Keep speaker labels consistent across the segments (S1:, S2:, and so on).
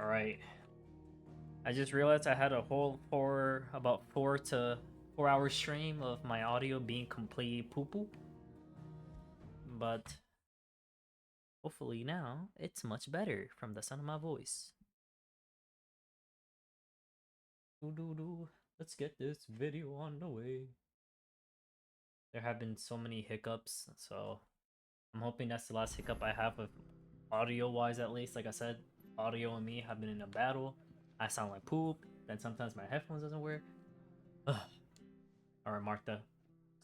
S1: All right. I just realized I had a whole about 4 to 4 hour stream of my audio being completely poo poo, but hopefully now it's much better from the sound of my voice. Doo. Let's get this video on the way. There have been so many hiccups, so I'm hoping that's the last hiccup I have with audio wise at least. Like I said, audio and me have been in a battle. I sound like poop, then sometimes my headphones doesn't work. Ugh. Alright, Martha,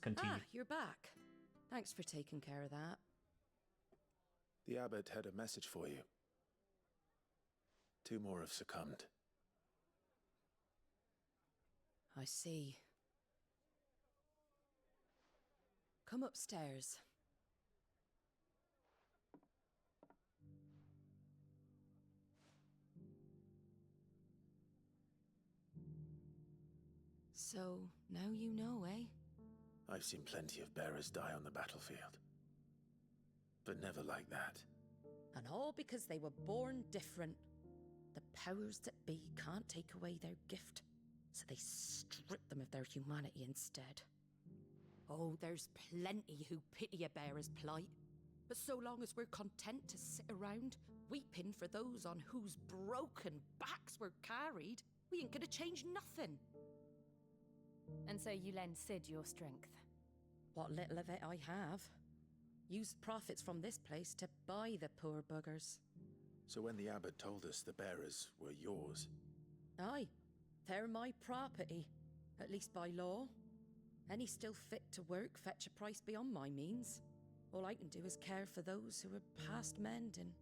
S1: continue.
S2: Ah, you're back. Thanks for taking care of that.
S3: The abbot had a message for you. 2 more have succumbed.
S2: I see. Come upstairs. So, now you know, eh?
S3: I've seen plenty of bearers die on the battlefield. But never like that.
S2: And all because they were born different. The powers that be can't take away their gift, so they strip them of their humanity instead. Oh, there's plenty who pity a bearer's plight. But so long as we're content to sit around, weeping for those on whose broken backs we're carried, we ain't gonna change nothing.
S4: And so you lend Sid your strength.
S2: What little of it I have. Used profits from this place to buy the poor buggers.
S3: So when the abbot told us the bearers were yours...
S2: Aye, they're my property, at least by law. Any still fit to work fetch a price beyond my means. All I can do is care for those who are past mending.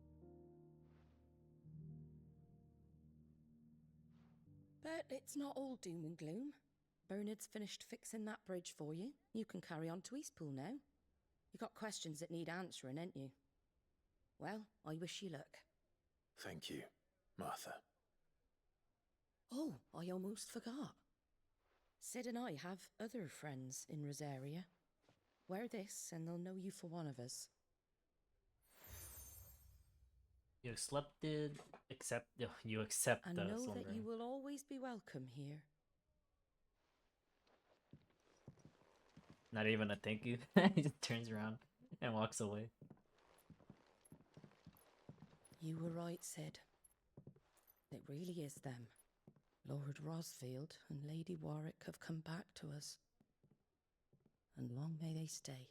S2: But it's not all doom and gloom. Bernard's finished fixing that bridge for you. You can carry on to Eastpool now. You got questions that need answering, ain't you? Well, I wish you luck.
S3: Thank you, Martha.
S2: Oh, I almost forgot. Sid and I have other friends in Rosaria. Wear this and they'll know you for one of us.
S1: You accepted, you accept
S2: And
S1: the
S2: know
S1: slumber.
S2: that you will always be welcome here.
S1: Not even a thank you. He just turns around and walks away.
S2: You were right, Sid. It really is them. Lord Rosfield and Lady Warwick have come back to us. And long may they stay.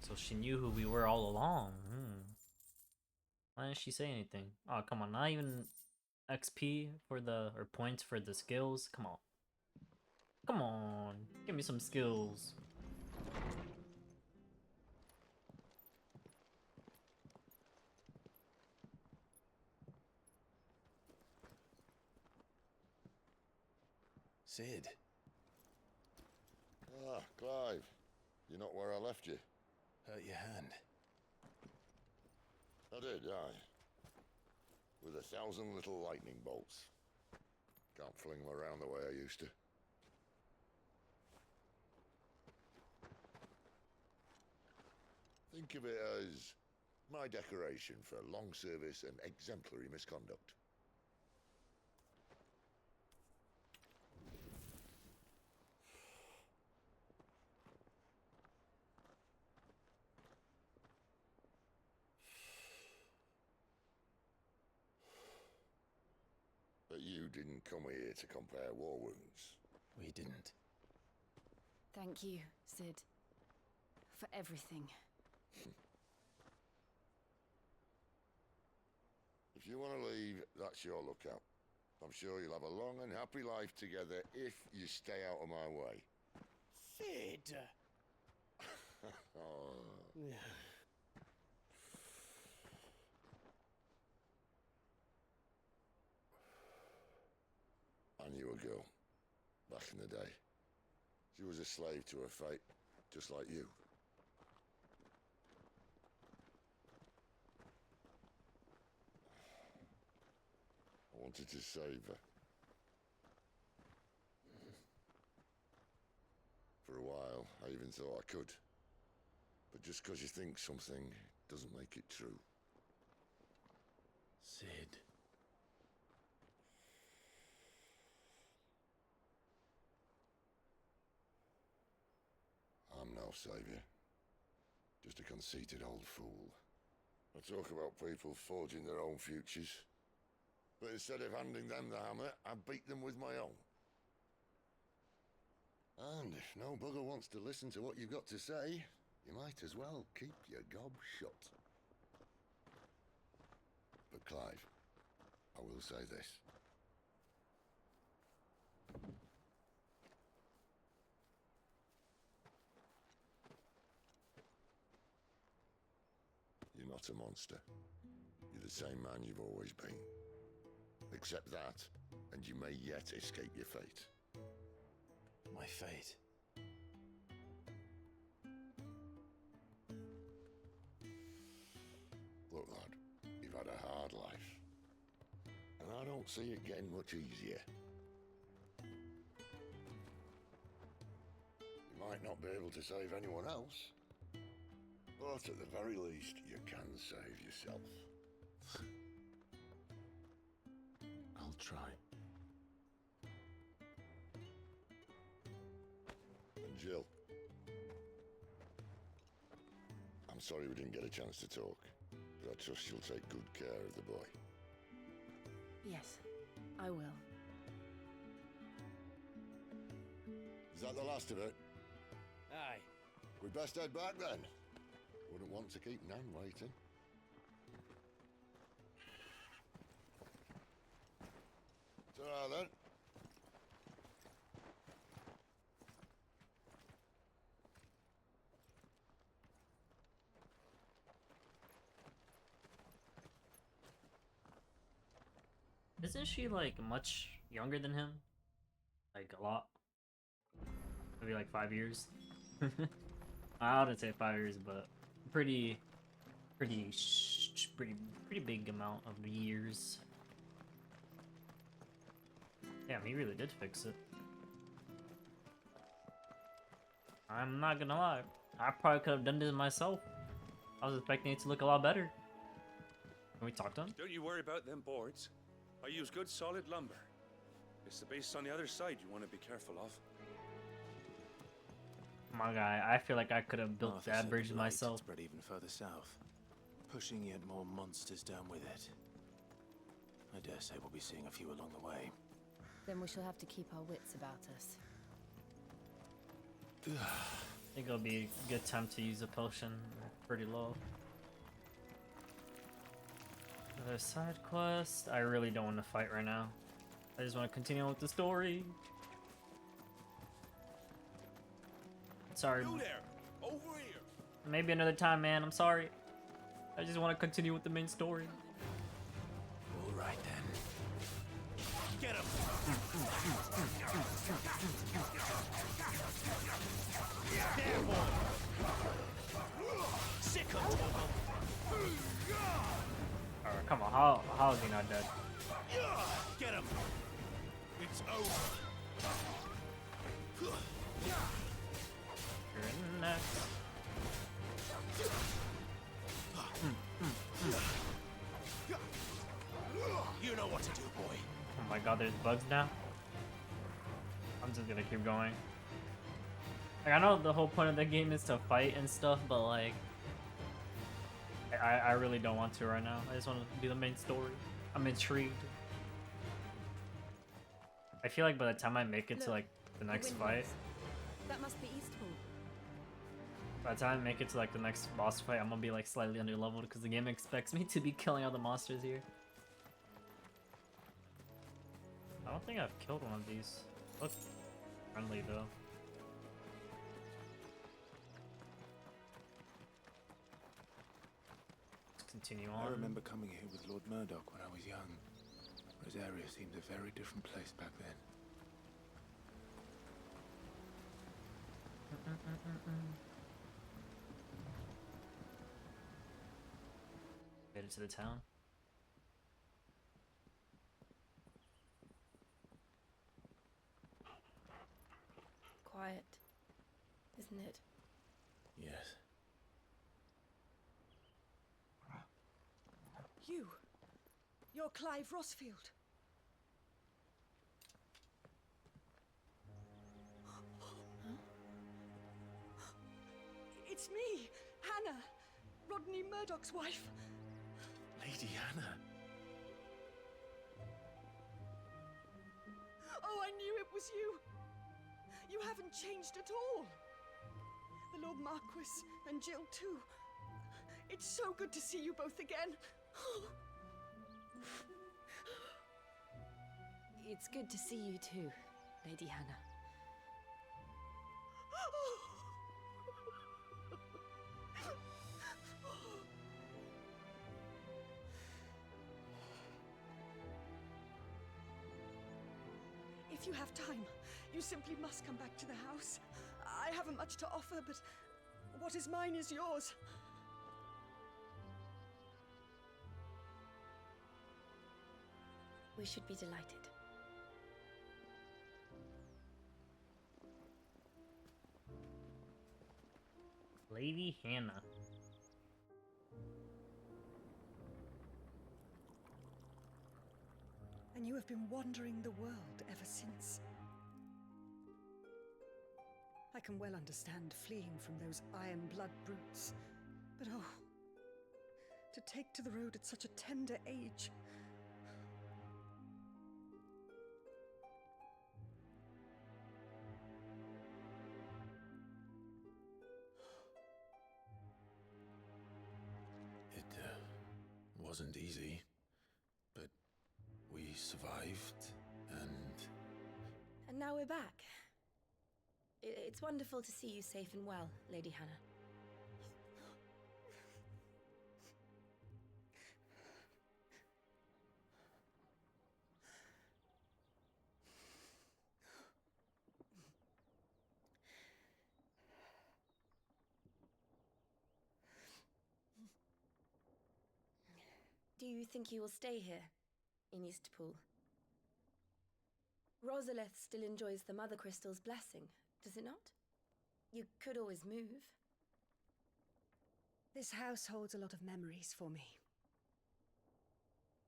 S1: So she knew who we were all along. Why didn't she say anything? Oh, come on, not even XP for the, or points for the skills? Come on. Come on, give me some skills.
S3: Sid.
S5: Ah, Clive. You're not where I left you.
S3: Hurt your hand.
S5: I did, aye. With 1,000 little lightning bolts. Can't fling them around the way I used to. Think of it as my decoration for long service and exemplary misconduct. But you didn't come here to compare war wounds.
S3: We didn't.
S4: Thank you, Sid. For everything.
S5: If you want to leave, that's your lookout. I'm sure you'll have a long and happy life together if you stay out of my way.
S6: Sid!
S5: Oh. I knew a girl, back in the day. She was a slave to her fate, just like you. I wanted to save her. For a while, I even thought I could. But just because you think something doesn't make it true.
S3: Sid.
S5: I'm no savior. Just a conceited old fool. I talk about people forging their own futures. But instead of handing them the hammer, I beat them with my own. And if no bugger wants to listen to what you've got to say, you might as well keep your gob shut. But Clive, I will say this. You're not a monster. You're the same man you've always been. Accept that, and you may yet escape your fate.
S3: My fate.
S5: Look, lad, you've had a hard life. And I don't see it getting much easier. You might not be able to save anyone else, but at the very least, you can save yourself.
S3: I'll try.
S5: And Jill, I'm sorry we didn't get a chance to talk, but I trust she'll take good care of the boy.
S4: Yes, I will.
S5: Is that the last of it?
S6: Aye.
S5: We'd best head back then. Wouldn't want to keep Nan waiting. Ta-ra then.
S1: Isn't she like much younger than him? Like a lot? Maybe like 5 years? I wouldn't say 5 years, but pretty big amount of years. Damn, he really did fix it. I'm not gonna lie, I probably could have done this myself. I was expecting it to look a lot better. Can we talk to him?
S7: Don't you worry about them boards. I use good solid lumber. It's the base on the other side you want to be careful of.
S1: My guy, I feel like I could have built
S3: Arthur
S1: that
S3: said
S1: bridge
S3: the light
S1: myself.
S3: spread even further south, pushing yet more monsters down with it. I dare say we'll be seeing a few along the way.
S4: Then we shall have to keep our wits about us.
S1: I think it'll be a good time to use a potion. Pretty low. Another side quest. I really don't want to fight right now. I just want to continue with the story. Sorry.
S6: You there! Over here!
S1: Maybe another time, man. I'm sorry. I just want to continue with the main story.
S3: All right then.
S6: Get him! There, boy! Sick of trouble!
S1: Alright, come on. How is he not dead?
S6: Get him! It's over!
S1: You're in next.
S6: You know what to do, boy.
S1: Oh my god, there's bugs now. I'm just gonna keep going. Like, I know the whole point of the game is to fight and stuff, but like, I really don't want to right now. I just want to do the main story. I'm intrigued. I feel like by the time I make it to like the next fight,
S4: That must be Eastpool.
S1: by the time I make it to like the next boss fight, I'm gonna be like slightly under leveled because the game expects me to be killing all the monsters here. I don't think I've killed one of these. Look friendly though. Let's continue on.
S3: I remember coming here with Lord Murdoch when I was young. Rosaria seemed a very different place back then.
S1: Made it to the town.
S4: Quiet, isn't it?
S3: Yes.
S2: You're Clive Rossfield. It's me, Hannah, Rodney Murdoch's wife.
S3: Lady Hannah.
S2: Oh, I knew it was you. You haven't changed at all. The Lord Marquis and Jill too. It's so good to see you both again.
S4: It's good to see you too, Lady Hannah.
S2: If you have time, you simply must come back to the house. I haven't much to offer, but what is mine is yours.
S4: We should be delighted.
S1: Lady Hannah.
S2: And you have been wandering the world ever since. I can well understand fleeing from those iron blood brutes, but oh, to take to the road at such a tender age.
S3: It wasn't easy, but we survived, and...
S4: And now we're back. It's wonderful to see you safe and well, Lady Hannah. Do you think you will stay here, in Eastpool? Rosalith still enjoys the Mother Crystal's blessing, does it not? You could always move.
S2: This house holds a lot of memories for me.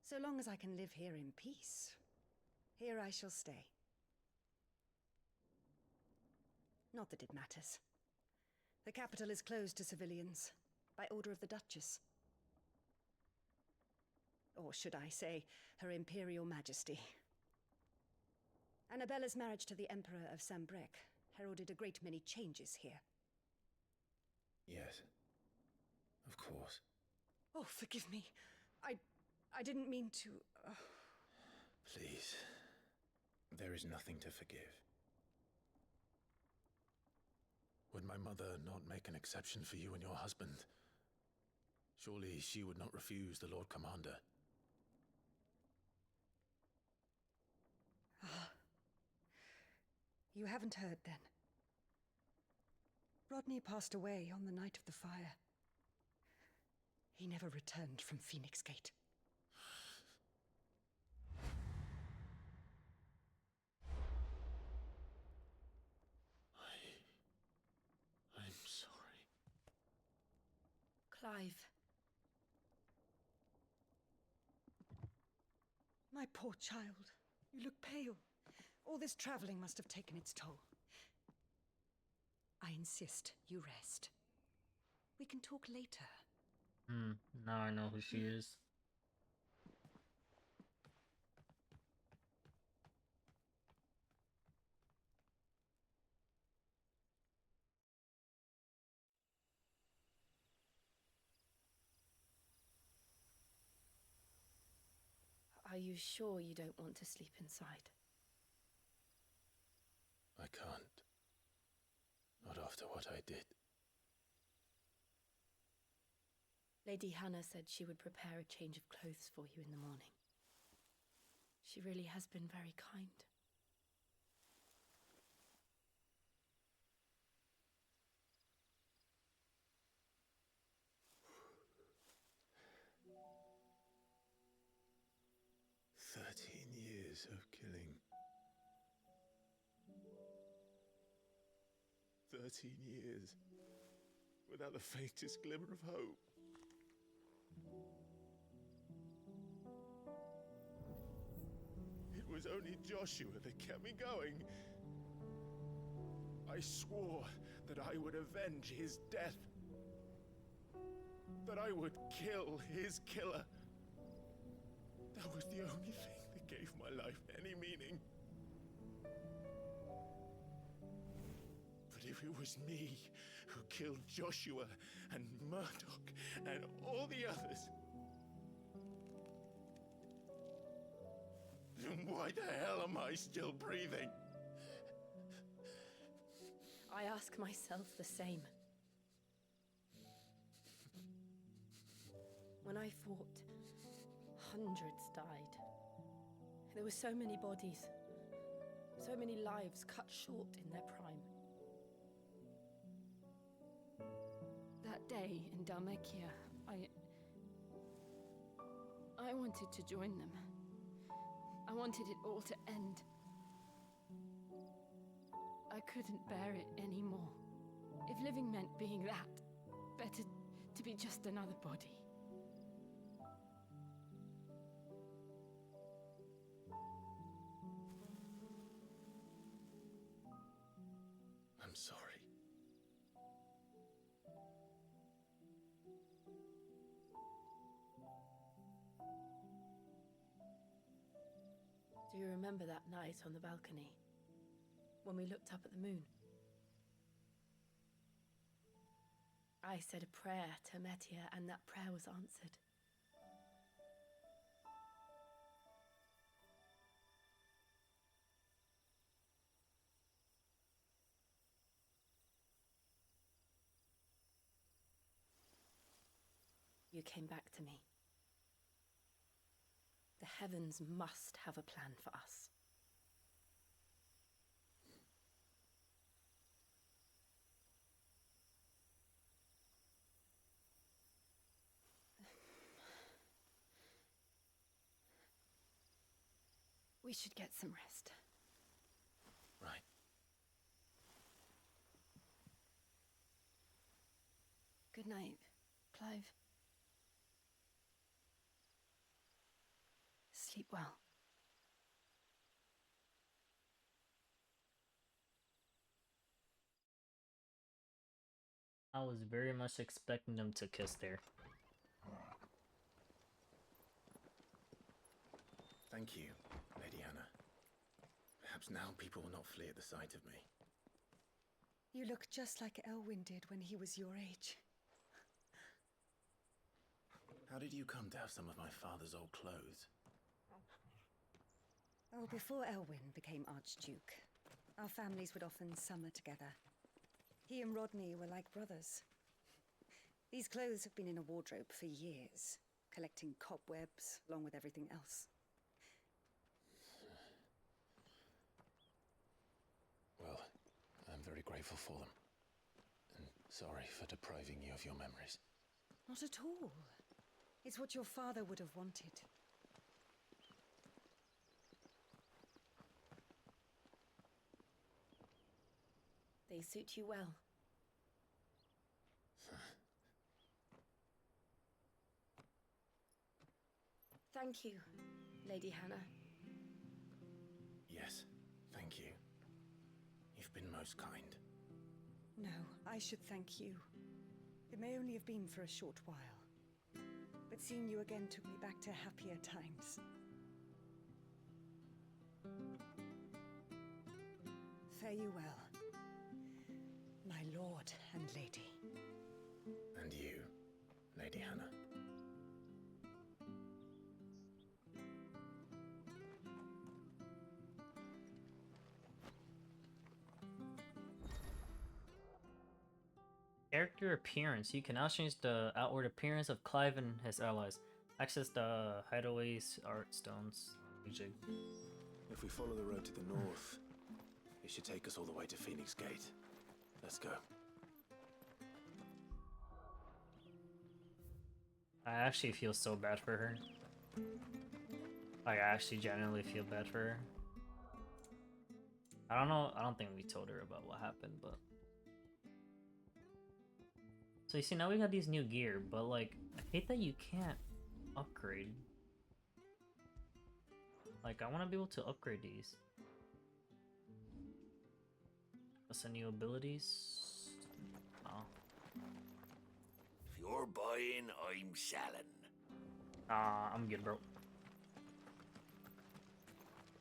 S2: So long as I can live here in peace, here I shall stay. Not that it matters. The capital is closed to civilians, by order of the Duchess. Or should I say, Her Imperial Majesty. Annabella's marriage to the Emperor of Sambrec heralded a great many changes here.
S3: Yes. Of course.
S2: Oh, forgive me. I didn't mean to...
S3: Please. There is nothing to forgive. Would my mother not make an exception for you and your husband? Surely she would not refuse the Lord Commander.
S2: You haven't heard, then. Rodney passed away on the night of the fire. He never returned from Phoenix Gate.
S3: I'm sorry.
S4: Clive.
S2: My poor child. You look pale. All this traveling must have taken its toll. I insist you rest. We can talk later.
S1: Now I know who she is.
S4: Are you sure you don't want to sleep inside?
S3: I can't. Not after what I did.
S4: Lady Hannah said she would prepare a change of clothes for you in the morning. She really has been very kind.
S3: Years of killing. 13 years without the faintest glimmer of hope. It was only Joshua that kept me going. I swore that I would avenge his death. That I would kill his killer. That was the only thing that gave my life any meaning. But if it was me who killed Joshua and Murdoch and all the others, then why the hell am I still breathing?
S4: I ask myself the same. When I fought, hundreds died. There were so many bodies, so many lives cut short in their prime. That day in Dhalmekia, I wanted to join them. I wanted it all to end. I couldn't bear it anymore. If living meant being that, better to be just another body.
S3: I'm sorry.
S4: Do you remember that night on the balcony, when we looked up at the moon? I said a prayer to Metia, and that prayer was answered. You came back to me. The heavens must have a plan for us. We should get some rest.
S3: Right.
S4: Good night, Clive. Sleep well.
S1: I was very much expecting them to kiss there.
S3: Thank you, Lady Hannah. Perhaps now people will not flee at the sight of me.
S8: You look just like Elwyn did when he was your age.
S3: How did you come to have some of my father's old clothes?
S8: Oh, before Elwyn became Archduke, our families would often summer together. He and Rodney were like brothers. These clothes have been in a wardrobe for years, collecting cobwebs along with everything else.
S3: Well, I'm very grateful for them. And sorry for depriving you of your memories.
S8: Not at all. It's what your father would have wanted.
S4: They suit you well. Thank you, Lady Hannah.
S3: Yes, thank you. You've been most kind.
S8: No, I should thank you. It may only have been for a short while, but seeing you again took me back to happier times. Fare you well, my lord and lady.
S3: And you, Lady Hannah.
S1: Character appearance. You can now change the outward appearance of Clive and his allies. Access the hideaways, art stones, rejig.
S3: If we follow the road to the north, it should take us all the way to Phoenix Gate. Let's go.
S1: I actually feel so bad for her. Like, I actually genuinely feel bad for her. I don't know, I don't think we told her about what happened, but... So you see, now we got these new gear, but like, I hate that you can't upgrade. Like, I want to be able to upgrade these. What's the new abilities? Oh.
S6: If you're buying, I'm selling.
S1: I'm good, bro.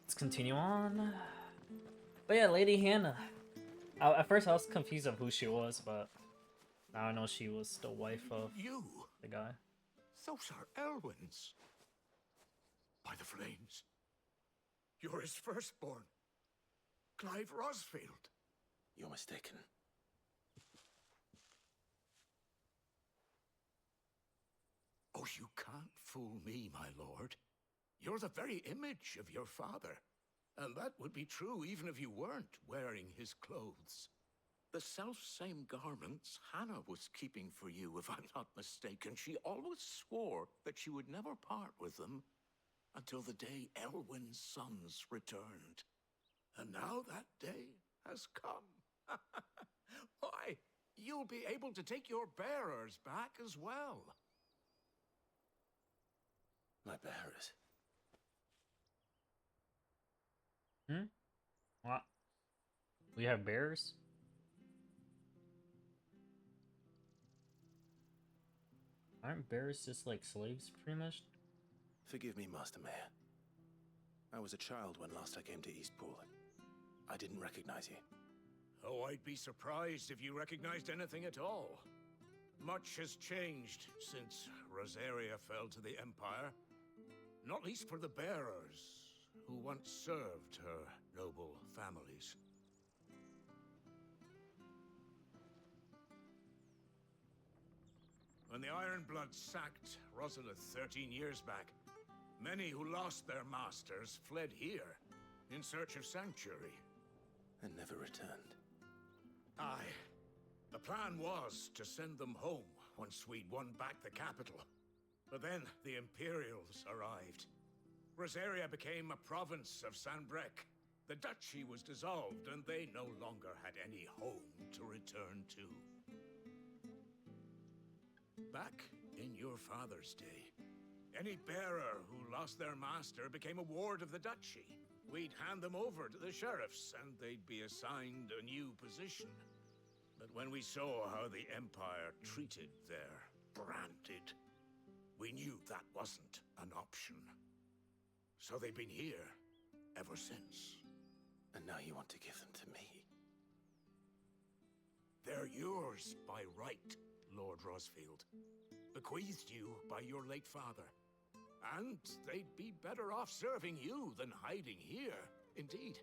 S1: Let's continue on. But yeah, Lady Hannah. At first I was confused of who she was, but now I know she was the wife of
S6: You?
S1: the guy.
S6: Those are Elwyn's. By the flames. You're his firstborn. Clive Rosfield.
S3: You're mistaken.
S6: Oh, you can't fool me, my lord. You're the very image of your father. And that would be true even if you weren't wearing his clothes. The self-same garments Hannah was keeping for you, if I'm not mistaken. She always swore that she would never part with them until the day Elwyn's sons returned. And now that day has come. Why, you'll be able to take your bearers back as well.
S3: My bearers.
S1: What? We have bears? Aren't bears just like slaves, pretty much?
S3: Forgive me, Master Mayor. I was a child when last I came to Eastpool. I didn't recognize you.
S6: Oh, I'd be surprised if you recognized anything at all. Much has changed since Rosaria fell to the Empire. Not least for the bearers, who once served her noble families. When the Ironbloods sacked Rosalith 13 years back, many who lost their masters fled here in search of sanctuary.
S3: And never returned.
S6: Aye. The plan was to send them home once we'd won back the capital. But then the Imperials arrived. Rosaria became a province of Sanbreque. The duchy was dissolved, and they no longer had any home to return to. Back in your father's day, any bearer who lost their master became a ward of the duchy. We'd hand them over to the sheriffs, and they'd be assigned a new position. But when we saw how the Empire treated their branded, we knew that wasn't an option. So they've been here ever since.
S3: And now you want to give them to me?
S6: They're yours by right, Lord Rosfield. Bequeathed you by your late father. And they'd be better off serving you than hiding here. Indeed,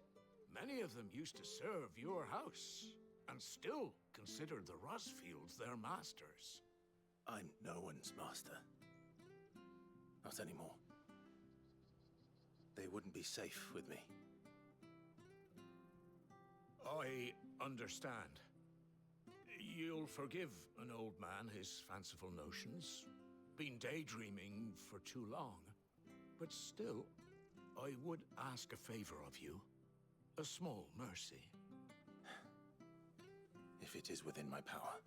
S6: many of them used to serve your house, and still consider the Rosfields their masters.
S3: I'm no one's master. Not anymore. They wouldn't be safe with me.
S6: I understand. You'll forgive an old man his fanciful notions. Been daydreaming for too long. But still, I would ask a favor of you. A small mercy.
S3: If it is within my power.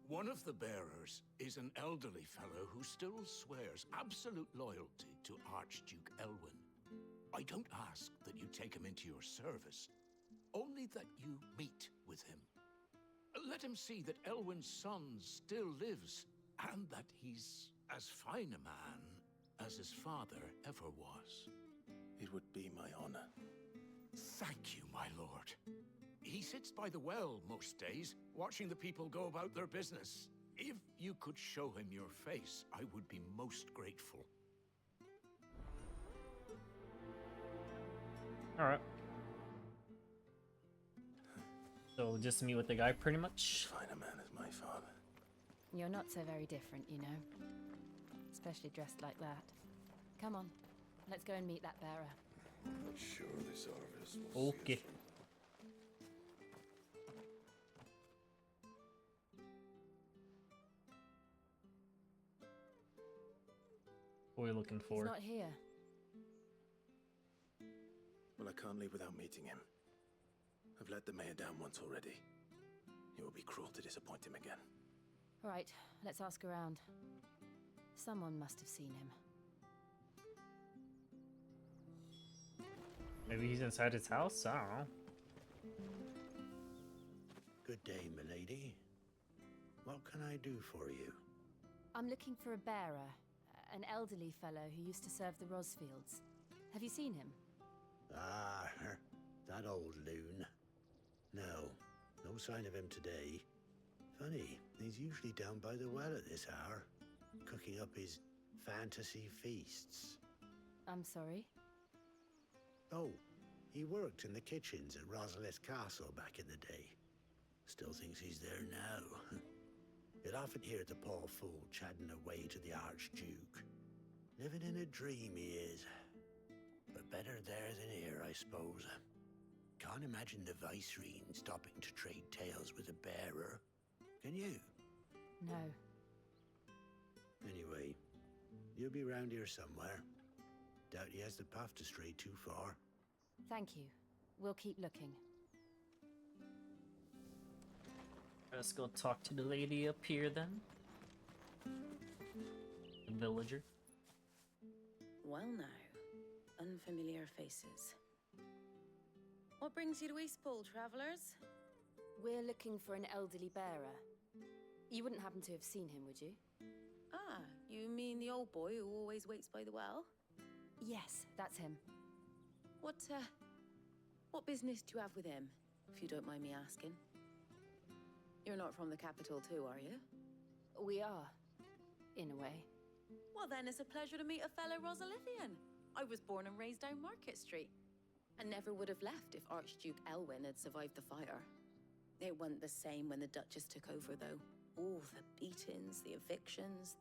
S6: One of the bearers is an elderly fellow who still swears absolute loyalty to Archduke Elwyn. I don't ask that you take him into your service, only that you meet with him. Let him see that Elwyn's son still lives, and that he's as fine a man as his father ever was.
S3: It would be my honor.
S6: Thank you, my lord. He sits by the well most days, watching the people go about their business. If you could show him your face, I would be most grateful.
S1: Alright. So just meet with the guy, pretty much.
S3: Fine a man as my father.
S9: You're not so very different, you know. Especially dressed like that. Come on, let's go and meet that bearer.
S5: But surely Zarvis will see
S1: Okay.
S5: us through.
S1: What are we looking
S9: He's
S1: for?
S9: not here.
S3: Well, I can't leave without meeting him. I've let the mayor down once already. It would be cruel to disappoint him again.
S9: All right, let's ask around. Someone must have seen him.
S1: Maybe he's inside his house? I don't know.
S10: Good day, milady. What can I do for you?
S9: I'm looking for a bearer, an elderly fellow who used to serve the Rosfields. Have you seen him?
S10: Ah, that old loon. No sign of him today. Funny, he's usually down by the well at this hour, cooking up his fantasy feasts.
S9: I'm sorry?
S10: Oh, he worked in the kitchens at Rosalith Castle back in the day. Still thinks he's there now. You'd often hear the poor fool chatting away to the Archduke. Living in a dream he is. But better there than here, I suppose. Can't imagine the Viceroy stopping to trade tales with a bearer. Can you?
S9: No.
S10: Anyway, you'll be round here somewhere. Doubt he has the path to stray too far.
S9: Thank you. We'll keep looking.
S1: Let's go talk to the lady up here then. The villager.
S2: Well now, unfamiliar faces. What brings you to Eastpool, travellers?
S9: We're looking for an elderly bearer. You wouldn't happen to have seen him, would you?
S2: Ah, you mean the old boy who always waits by the well?
S9: Yes, that's him.
S2: What business do you have with him, if you don't mind me asking? You're not from the capital too, are you?
S9: We are, in a way.
S2: Well then, it's a pleasure to meet a fellow Rosalithian. I was born and raised down Market Street, and never would have left if Archduke Elwyn had survived the fire. It wasn't the same when the Duchess took over, though. Oh, the beatings, the evictions,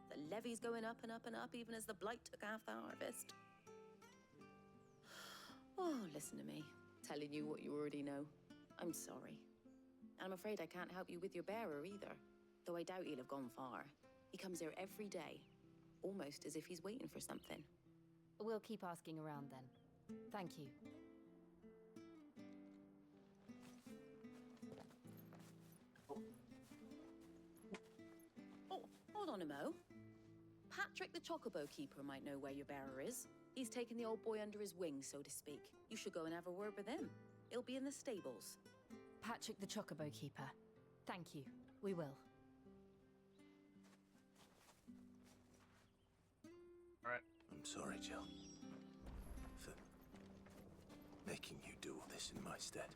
S2: the levies going up and up and up, even as the blight took half the harvest. Oh, listen to me, telling you what you already know. I'm sorry. I'm afraid I can't help you with your bearer either, though I doubt he'll have gone far. He comes here every day, almost as if he's waiting for something.
S9: We'll keep asking around then. Thank you.
S2: Oh, hold on a mo. Patrick the Chocobo Keeper might know where your bearer is. He's taken the old boy under his wing, so to speak. You should go and have a word with him. He'll be in the stables.
S9: Patrick the Chocobo Keeper. Thank you. We will.
S1: Alright.
S3: I'm sorry, Jill, for making you do all this in my stead.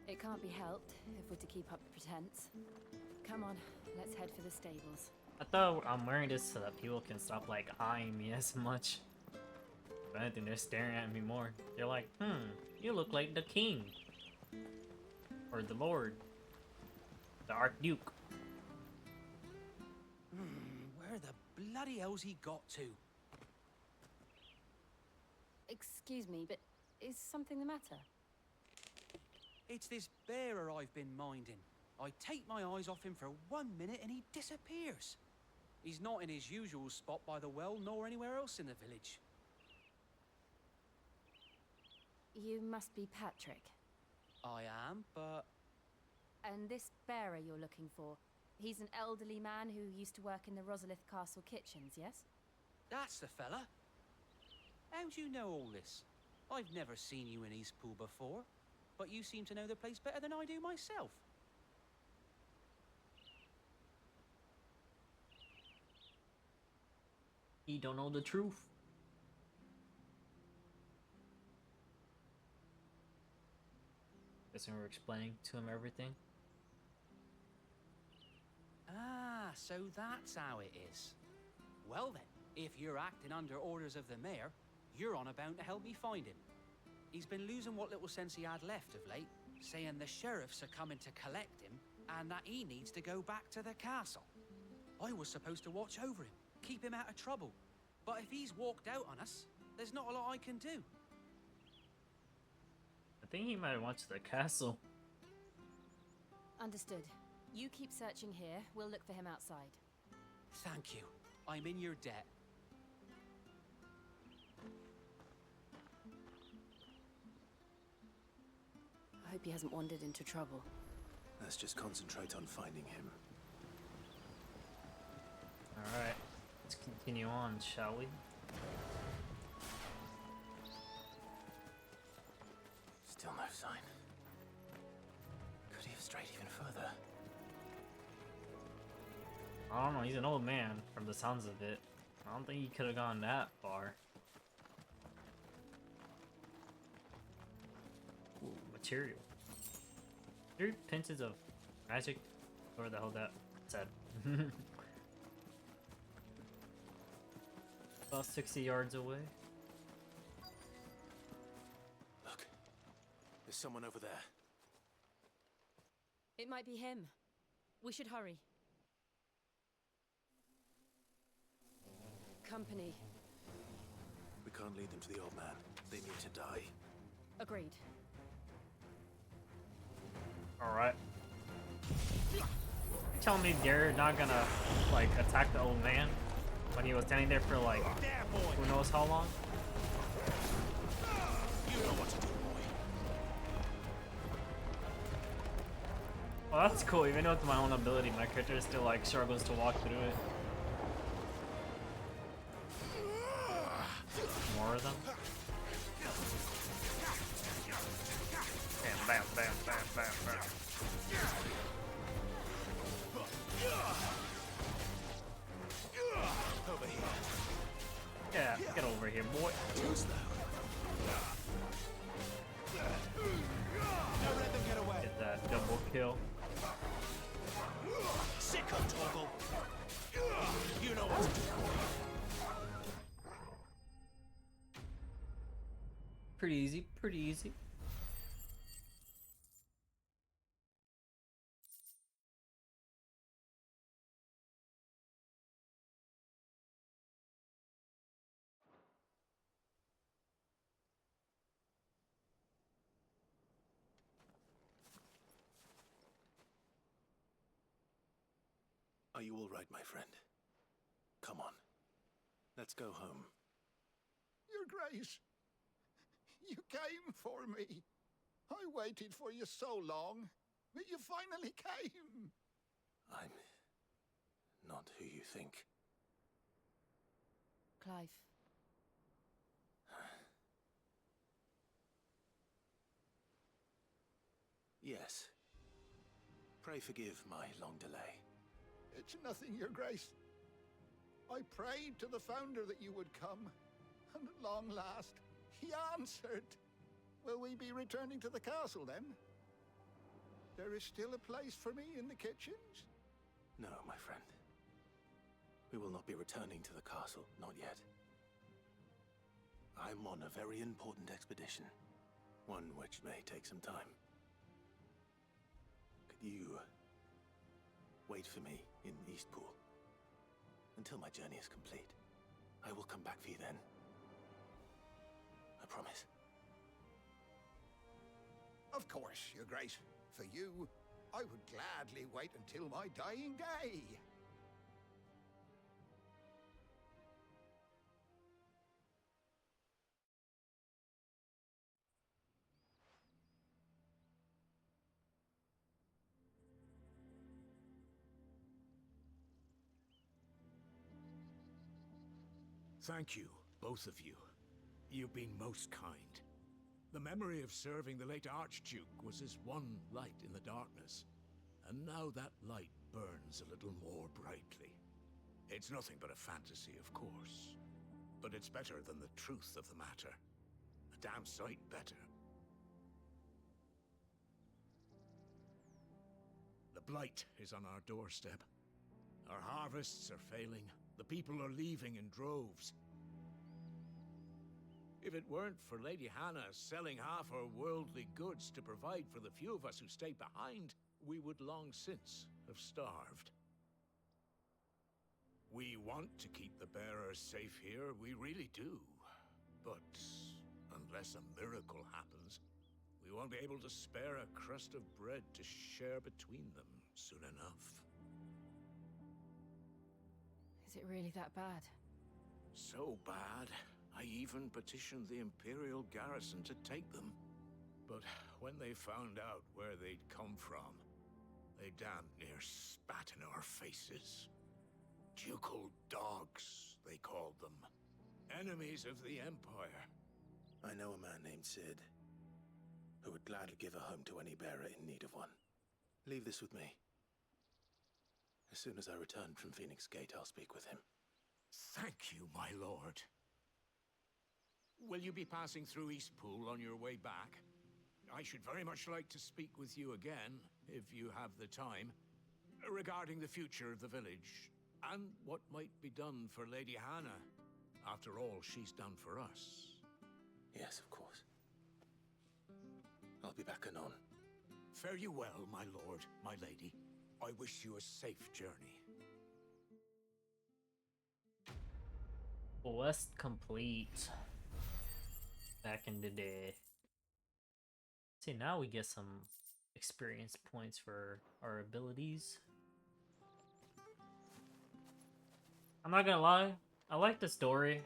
S9: It can't be helped if we're to keep up the pretense. Come on, let's head for the stables.
S1: I thought I'm wearing this so that people can stop like eyeing me as much. But I think they're staring at me more. They're like, you look like the king. Or the lord. The Archduke.
S11: Where the bloody hell's he got to?
S9: Excuse me, but is something the matter?
S11: It's this bearer I've been minding. I take my eyes off him for 1 minute and he disappears. He's not in his usual spot by the well, nor anywhere else in the village.
S9: You must be Patrick.
S11: I am, but...
S9: And this bearer you're looking for, he's an elderly man who used to work in the Rosalith Castle kitchens, yes?
S11: That's the fella. How do you know all this? I've never seen you in Eastpool before, but you seem to know the place better than I do myself.
S1: He don't know the truth. Guessing we're explaining to him everything.
S11: Ah, so that's how it is. Well then, if you're acting under orders of the mayor, you're on about to help me find him. He's been losing what little sense he had left of late, saying the sheriffs are coming to collect him and that he needs to go back to the castle. I was supposed to watch over him, keep him out of trouble. But if he's walked out on us, there's not a lot I can do.
S1: I think he might have went to the castle.
S9: Understood. You keep searching here, we'll look for him outside.
S11: Thank you. I'm in your debt.
S9: I hope he hasn't wandered into trouble.
S3: Let's just concentrate on finding him.
S1: Alright, let's continue on, shall we?
S3: sign. Could he have strayed even further?
S1: I don't know, he's an old man from the sounds of it. I don't think he could have gone that far. Ooh, material. 3 pinches of magic. Whatever the hell that said. About 60 yards away.
S3: Look, there's someone over there.
S9: It might be him. We should hurry.
S4: Company.
S3: We can't lead them to the old man. They need to die.
S9: Agreed.
S1: Alright. You telling me they're not gonna, like, attack the old man when he was standing there for, like, who knows how long?
S3: You know what to do, boy.
S1: Well, that's cool. Even with my own ability, my character still, like, struggles to walk through it. More of them? Bam, bam, bam, bam, bam, bam.
S3: Over here.
S1: Yeah, get over here, boy.
S3: Too slow. Don't let them get away.
S1: Get that double kill.
S3: Sick of Torgal. You know what to do.
S1: Pretty easy, pretty easy.
S3: Are you all right, my friend? Come on. Let's go home.
S6: Your Grace, you came for me. I waited for you so long, but you finally came.
S3: I'm not who you think.
S9: Clive.
S3: Yes. Pray forgive my long delay.
S6: It's nothing, Your Grace. I prayed to the Founder that you would come, and at long last, he answered. Will we be returning to the castle, then? There is still a place for me in the kitchens?
S3: No, my friend. We will not be returning to the castle, not yet. I'm on a very important expedition, one which may take some time. Could you wait for me in Eastpool until my journey is complete? I will come back for you then. I promise.
S6: Of course, Your Grace. For you, I would gladly wait until my dying day.
S12: Thank you, both of you. You've been most kind. The memory of serving the late Archduke was as one light in the darkness, and now that light burns a little more brightly. It's nothing but a fantasy, of course, but it's better than the truth of the matter. A damn sight better. The Blight is on our doorstep. Our harvests are failing. The people are leaving in droves. If it weren't for Lady Hannah selling half her worldly goods to provide for the few of us who stayed behind, we would long since have starved. We want to keep the bearers safe here, we really do. But unless a miracle happens, we won't be able to spare a crust of bread to share between them soon enough.
S9: Is it really that bad?
S12: So bad, I even petitioned the Imperial garrison to take them. But when they found out where they'd come from, they damn near spat in our faces. Ducal dogs, they called them. Enemies of the Empire.
S3: I know a man named Sid. who would gladly give a home to any bearer in need of one. Leave this with me. As soon as I return from Phoenix Gate, I'll speak with him.
S12: Thank you, my lord. Will you be passing through Eastpool on your way back? I should very much like to speak with you again, if you have the time, regarding the future of the village, and what might be done for Lady Hannah, after all she's done for us.
S3: Yes, of course. I'll be back anon.
S12: Fare you well, my lord, my lady. I wish you a safe journey.
S1: Quest complete. Back in the day. See, now we get some experience points for our abilities. I'm not gonna lie, I like the story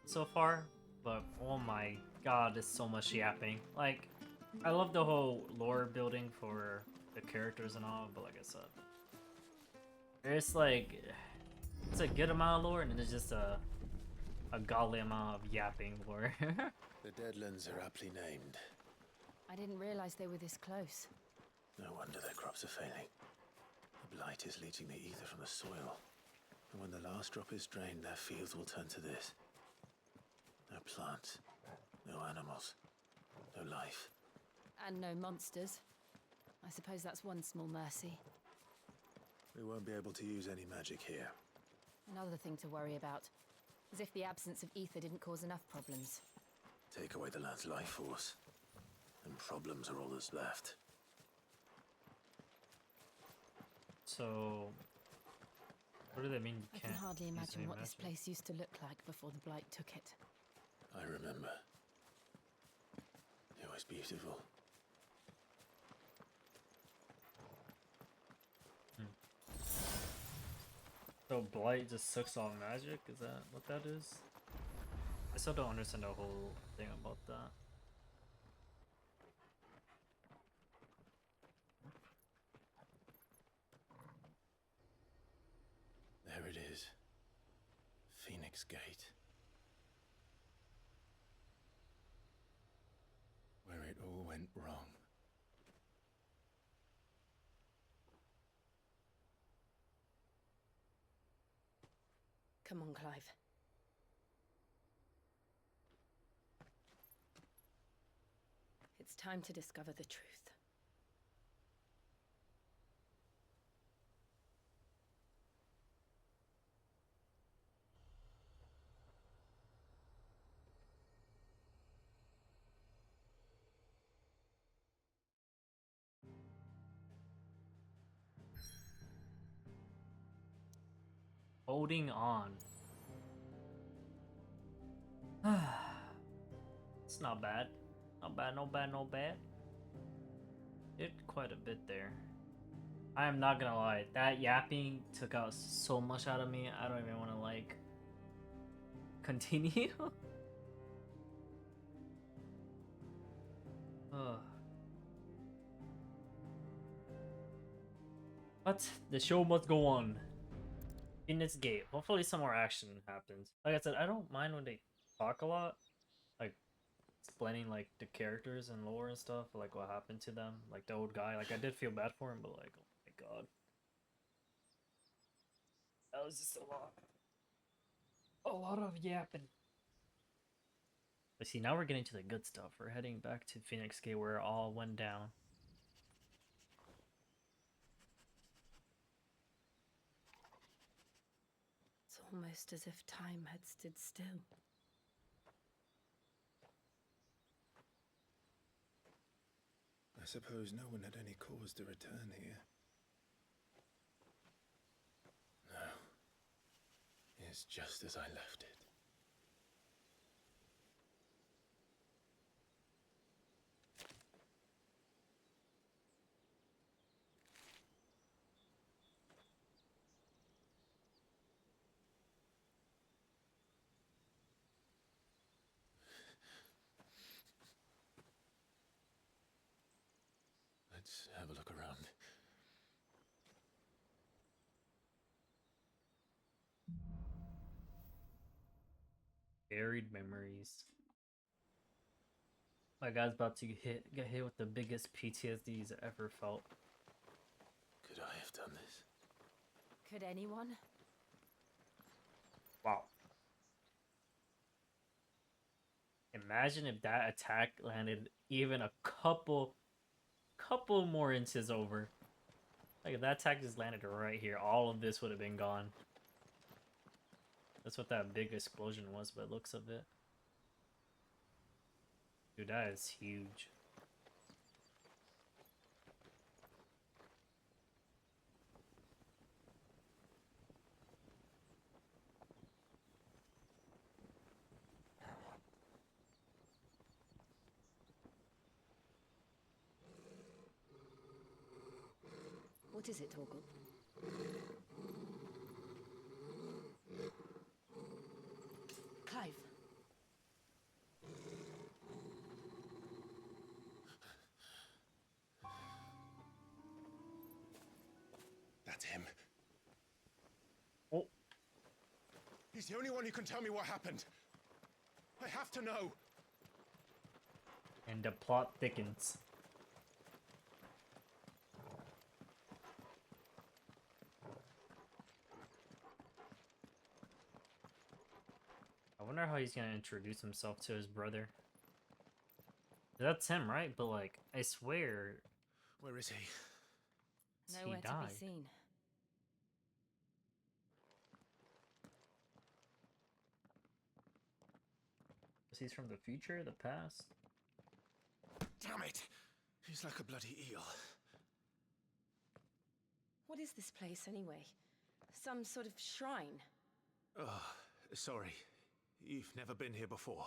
S1: so far, but oh my god, there's so much yapping. Like, I love the whole lore building for the characters and all, but like I said, there's like, it's a good amount of lore, and then there's just a godly amount of yapping lore.
S3: The Deadlands are aptly named.
S9: I didn't realize they were this close.
S3: No wonder their crops are failing. The blight is leaching the ether from the soil. And when the last drop is drained, their fields will turn to this. No plants, no animals, no life.
S9: And no monsters. I suppose that's one small mercy.
S3: We won't be able to use any magic here.
S9: Another thing to worry about. As if the absence of ether didn't cause enough problems.
S3: Take away the lad's life force, and problems are all that's left.
S1: So, what do they mean you
S9: I
S1: can't
S9: can hardly
S1: use
S9: imagine
S1: any
S9: what this
S1: magic?
S9: place used to look like before the Blight took it.
S3: I remember. It was beautiful.
S1: So blight just sucks all magic? Is that what that is? I still don't understand the whole thing about that.
S3: There it is. Phoenix Gate. Where it all went wrong.
S4: Come on, Clive. It's time to discover the truth.
S1: Holding on. It's not bad. Not bad, no bad, no bad. Did quite a bit there. I am not gonna lie, that yapping took out so much out of me, I don't even want to like continue. Ugh. But the show must go on. Phoenix Gate. Hopefully some more action happens. Like I said, I don't mind when they talk a lot. Like explaining like the characters and lore and stuff, like what happened to them. Like the old guy. Like I did feel bad for him, but like, oh my god. That was just a lot. A lot of yapping. But see, now we're getting to the good stuff. We're heading back to Phoenix Gate where it all went down.
S4: It's almost as if time had stood still.
S3: I suppose no one had any cause to return here. No. It's just as I left it. Let's have a look around.
S1: Buried memories. My guy's about to get hit with the biggest PTSD he's ever felt.
S3: Could I have done this?
S9: Could anyone?
S1: Wow. Imagine if that attack landed even a couple more inches over. Like if that attack just landed right here, all of this would have been gone. That's what that big explosion was by the looks of it. Dude, that is huge.
S9: What is it, Torgal?
S2: Clive.
S3: That's him.
S1: Oh.
S3: He's the only one who can tell me what happened. I have to know.
S1: And the plot thickens. I wonder how he's gonna introduce himself to his brother. That's him, right? But like, I swear.
S3: Where is he?
S9: Nowhere
S1: he
S9: to
S1: died.
S9: be seen.
S1: He's from the future, the past.
S3: Damn it! He's like a bloody eel.
S4: What is this place, anyway? Some sort of shrine?
S3: Oh, sorry. You've never been here before.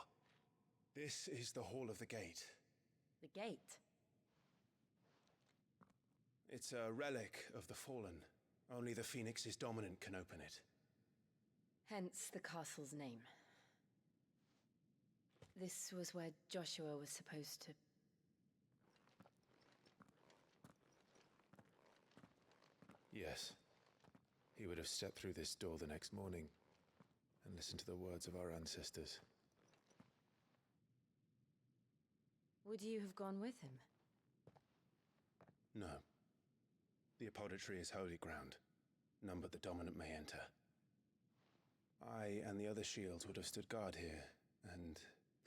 S3: This is the Hall of the Gate.
S4: The gate?
S3: It's a relic of the Fallen. Only the Phoenix's dominant can open it.
S4: Hence the castle's name. This was where Joshua was supposed to...
S3: Yes. He would have stepped through this door the next morning and listened to the words of our ancestors.
S4: Would you have gone with him?
S3: No. The apodatory is holy ground. None but the dominant may enter. I and the other shields would have stood guard here and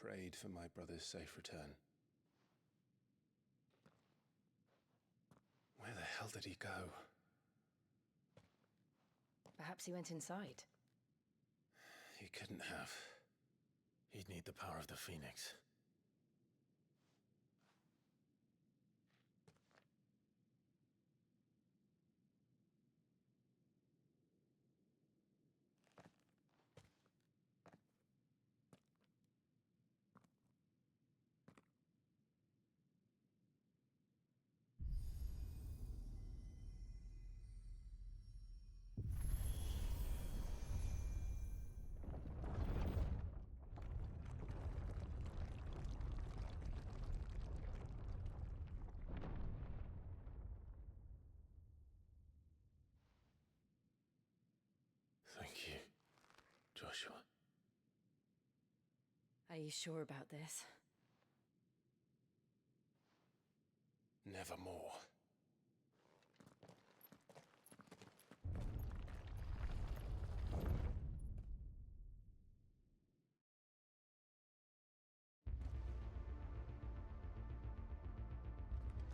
S3: prayed for my brother's safe return. Where the hell did he go?
S4: Perhaps he went inside.
S3: He couldn't have. He'd need the power of the Phoenix. Thank you, Joshua.
S4: Are you sure about this?
S3: Nevermore.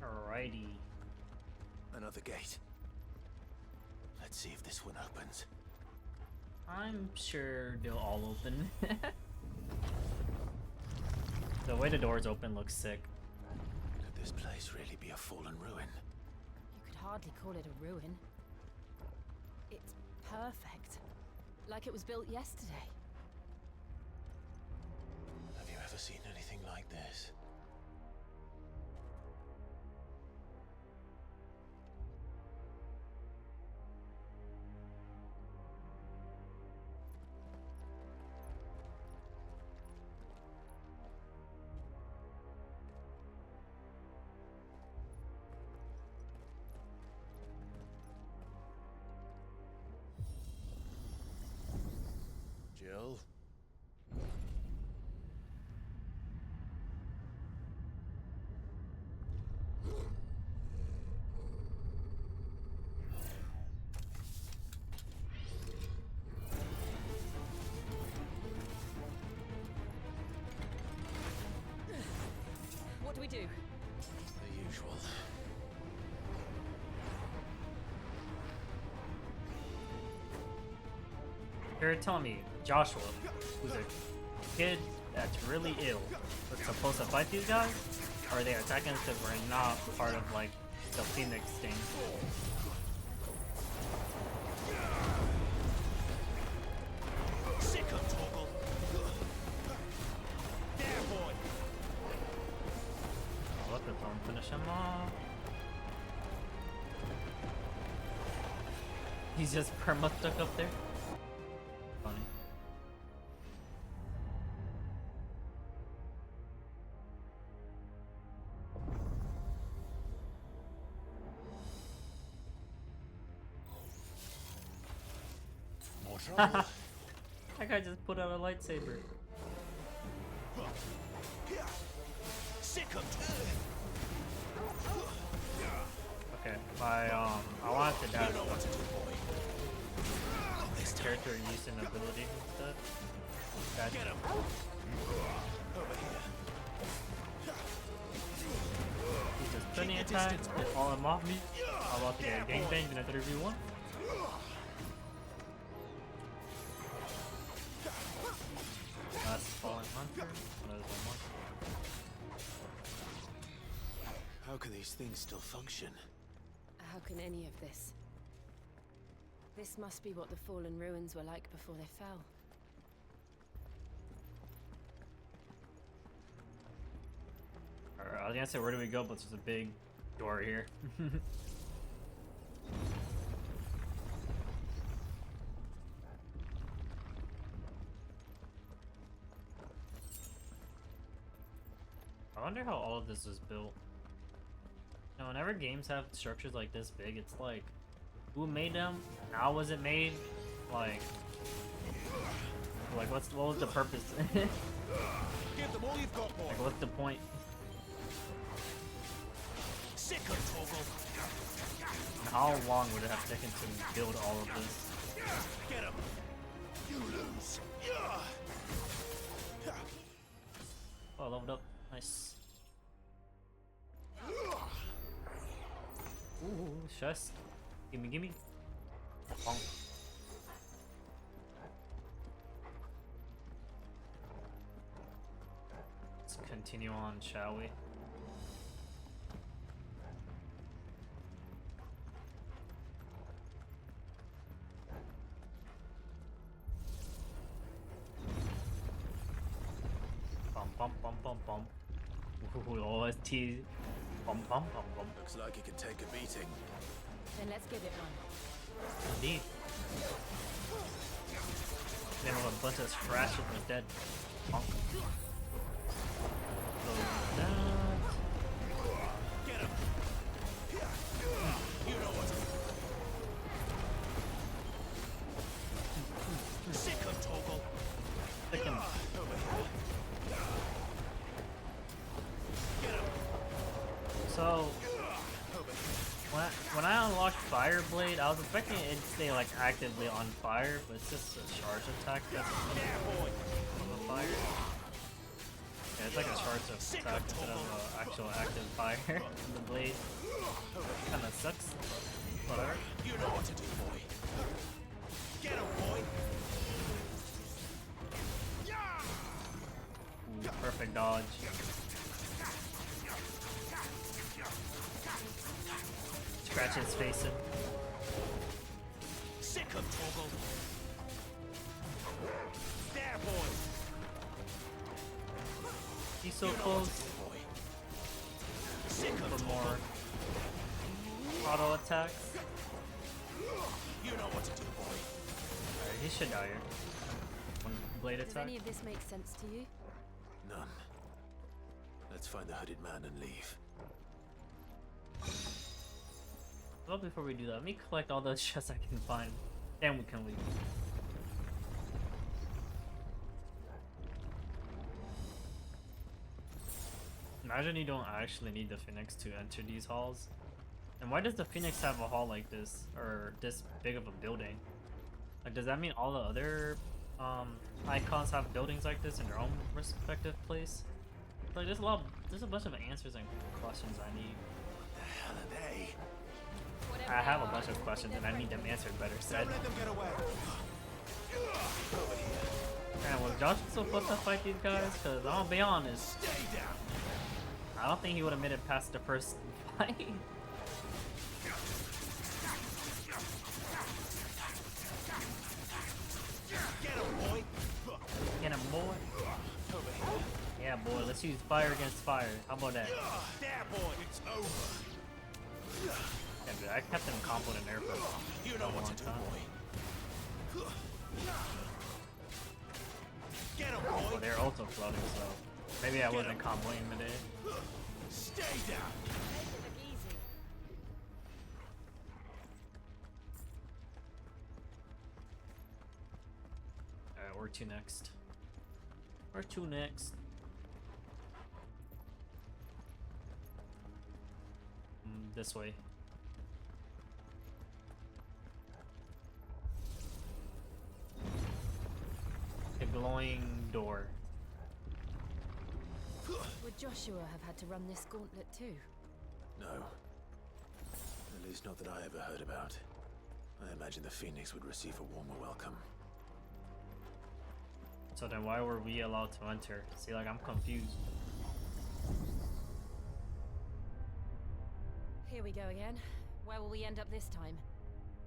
S1: Alrighty.
S3: Another gate. Let's see if this one opens.
S1: I'm sure they'll all open. The way the doors open looks sick.
S3: Could this place really be a fallen ruin?
S9: You could hardly call it a ruin. It's perfect. Like it was built yesterday.
S3: Have you ever seen anything like this? Jill?
S4: do we do?
S3: The usual.
S1: You're telling me Joshua, who's a kid that's really ill, was supposed to fight these guys? Or are they attacking us because we're not part of, like, the Phoenix thing?
S13: Sick of Toggle. There, boy.
S1: Oh, look at them, finish him off. He's just perma stuck up there. Funny.
S3: More trouble.
S1: That guy just put out a lightsaber.
S13: Sick of
S1: Okay, I wanted to dash this character use an ability and stuff. That
S13: Get him. Over here.
S1: he just plenty of time to fall him off me. I'm about to get a gangbang in a 3v1. Last fallen hunter. There's one more.
S3: How can these things still function?
S4: How can any of this? This must be what the fallen ruins were like before they fell.
S1: Alright, I was gonna say where do we go, but there's a big door here. I wonder how all of this was built. You know, whenever games have structures like this big, it's like, who made them? How was it made? Like what was the purpose?
S13: Give them all you've got, boy.
S1: Like, what's the point?
S13: Sick of Toggle.
S1: And how long would it have taken to build all of this?
S13: Get him. You lose.
S1: Oh, I leveled up. Nice. Ooh, chest. Gimme, gimme. Bonk. Let's continue on, shall we? Bum bum bum bum bum. Ooh, OST. Bum bum bum bum.
S3: Looks like it can take a beating.
S4: Then let's give it one.
S1: Indeed. Then with a bunch of scratches was dead. Bonk. So that.
S13: Get him. You know what to do. Sick of Toggle.
S1: Sick him.
S13: Over here. Get him.
S1: So
S13: Over here.
S1: when I unlocked Fireblade, I was expecting it to stay like actively on fire, but it's just a charge attack that's on the fire. Yeah, it's like a charge attack instead of an actual active fire on the blade. Kinda sucks. Whatever.
S13: You know what to do, boy. Get him, boy.
S1: Ooh, perfect dodge. Scratch his face in.
S13: Sick of Toggle. There, boy.
S1: He's so close
S13: Sick of
S1: for more auto attacks.
S13: You know what to do, boy.
S1: Alright, he should die here. One blade
S4: Does
S1: attack.
S4: any of this make sense to you?
S3: None. Let's find the hooded man and leave.
S1: Well, before we do that, let me collect all the chests I can find. Then we can leave. Imagine you don't actually need the Phoenix to enter these halls. And why does the Phoenix have a hall like this? Or this big of a building? Like, does that mean all the other icons have buildings like this in their own respective place? Like there's a bunch of answers and questions I need.
S13: The hell are they?
S1: I have a bunch of questions and I need them answered better said.
S13: Don't let them get away.
S1: Man, was Josh supposed to fight these guys? Cause I'll be honest,
S13: Stay down.
S1: I don't think he would have made it past the first fight.
S13: Get him, boy.
S1: Get him, boy.
S13: Over here.
S1: Yeah, boy. Let's use fire against fire. How about that?
S13: There, boy. It's over.
S1: Yeah, dude, I kept him comboed in there for
S13: You
S1: a
S13: know what
S1: long
S13: to do,
S1: time.
S13: boy. Get him,
S1: Well,
S13: boy.
S1: they're also floating, so maybe I wasn't comboing today.
S13: Stay down.
S9: Look easy.
S1: Alright, where to next? Where to next? This way. A glowing door.
S9: Would Joshua have had to run this gauntlet too?
S3: No. At least not that I ever heard about. I imagine the Phoenix would receive a warmer welcome.
S1: So then why were we allowed to enter? See, like, I'm confused.
S9: Here we go again. Where will we end up this time?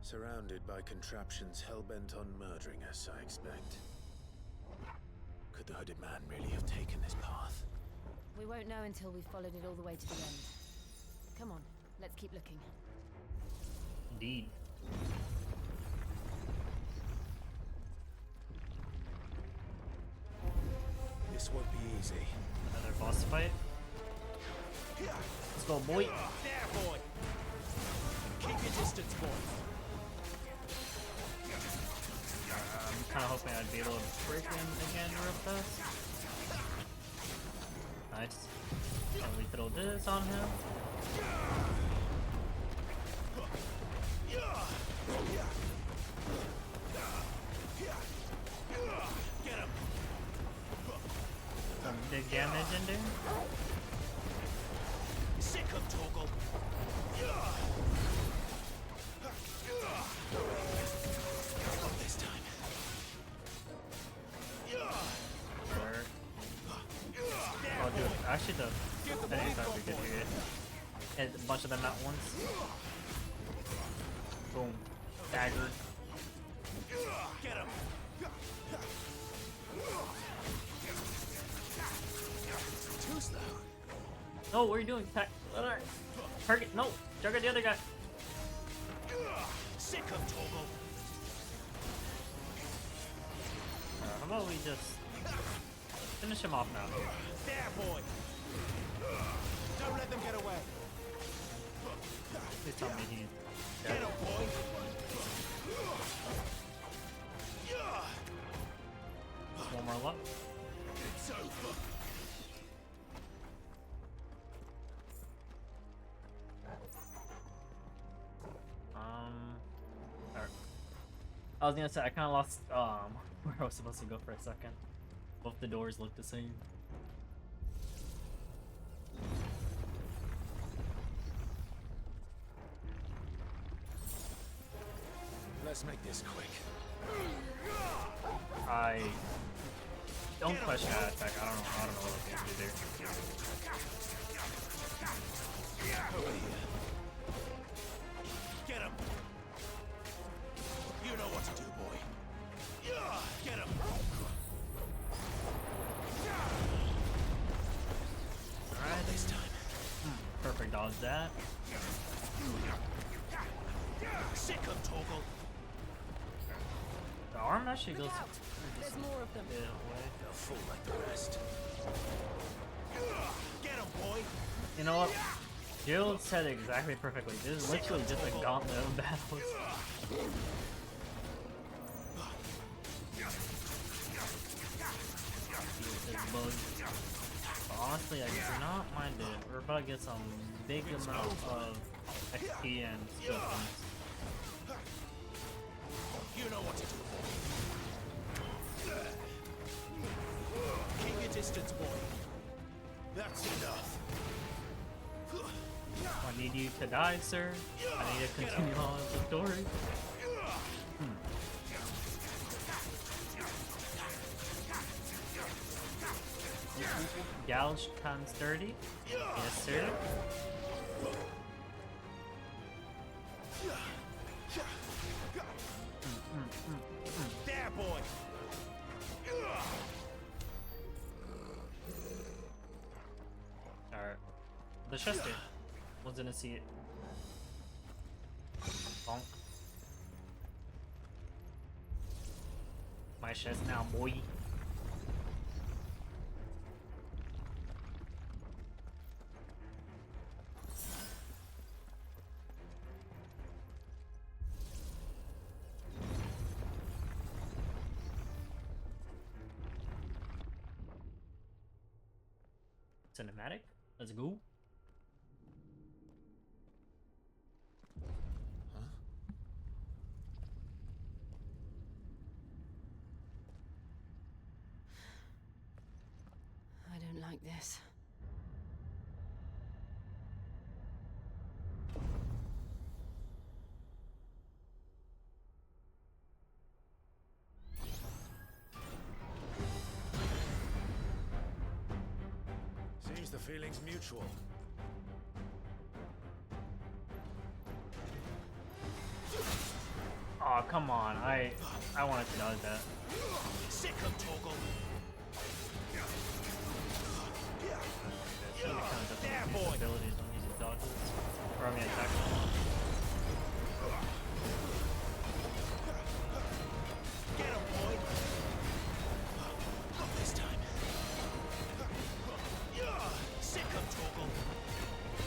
S3: Surrounded by contraptions hell-bent on murdering us, I expect. Could the hooded man really have taken this path?
S9: We won't know until we've followed it all the way to the end. Come on, let's keep looking.
S1: Indeed.
S13: This won't be easy.
S1: Another boss fight. Let's go, boy.
S13: There, boy. Keep your distance, boy.
S1: I'm kind of hoping I'd be able to break him again real fast. Nice. And we throw this on him.
S13: Get him.
S1: Some big damage in there.
S13: Sick him, Torgal. Not this time.
S1: Or... Oh, dude. Actually, the enemies are pretty good here. Hit a bunch of them at once. Boom. Dagger.
S13: Get him. Too slow.
S1: No, what are you doing? Target. No. Target the other guy.
S13: Sick him, Torgal.
S1: How about we just finish him off now?
S13: There, boy. Don't let them get away.
S1: Please tell me he's
S13: Get
S1: dead.
S13: him, boy.
S1: One more luck.
S13: It's over.
S1: Alright. I was gonna say I kind of lost where I was supposed to go for a second. Both the doors look the same.
S13: Let's make this quick.
S1: I don't question that attack. I don't know what I'm gonna do there.
S13: Over here. Get him. You know what to do, boy. Get him.
S1: Alright,
S13: This time.
S1: perfect dodge that.
S13: Sick him, Torgal.
S1: The arm actually goes
S9: Out. There's more of them.
S1: a bit away.
S13: They'll fall like the rest. Get him, boy.
S1: You know what? Jill said it exactly perfectly. This is literally just a gauntlet of battles. This bug. But honestly, I do not mind it. We're about to get some big amount of XP and skill points.
S13: You know what to do, boy. Keep your distance, boy.
S1: need you to die, sir. I need to continue on with the story. Gouge times 30. Yes, sir.
S13: There, boy.
S1: Alright. The Chester. Was gonna see it. Bonk. My chest now, boy. Cinematic? Let's go.
S4: I don't like this.
S12: Seems the feeling's mutual.
S1: Oh, come on. I wanted to dodge that.
S13: Sick of Toggle.
S1: Should have kind of
S13: There,
S1: use
S13: boy.
S1: abilities when using dodges. Or I mean attacks.
S13: Get him, boy. Not this time. Sick of Toggle.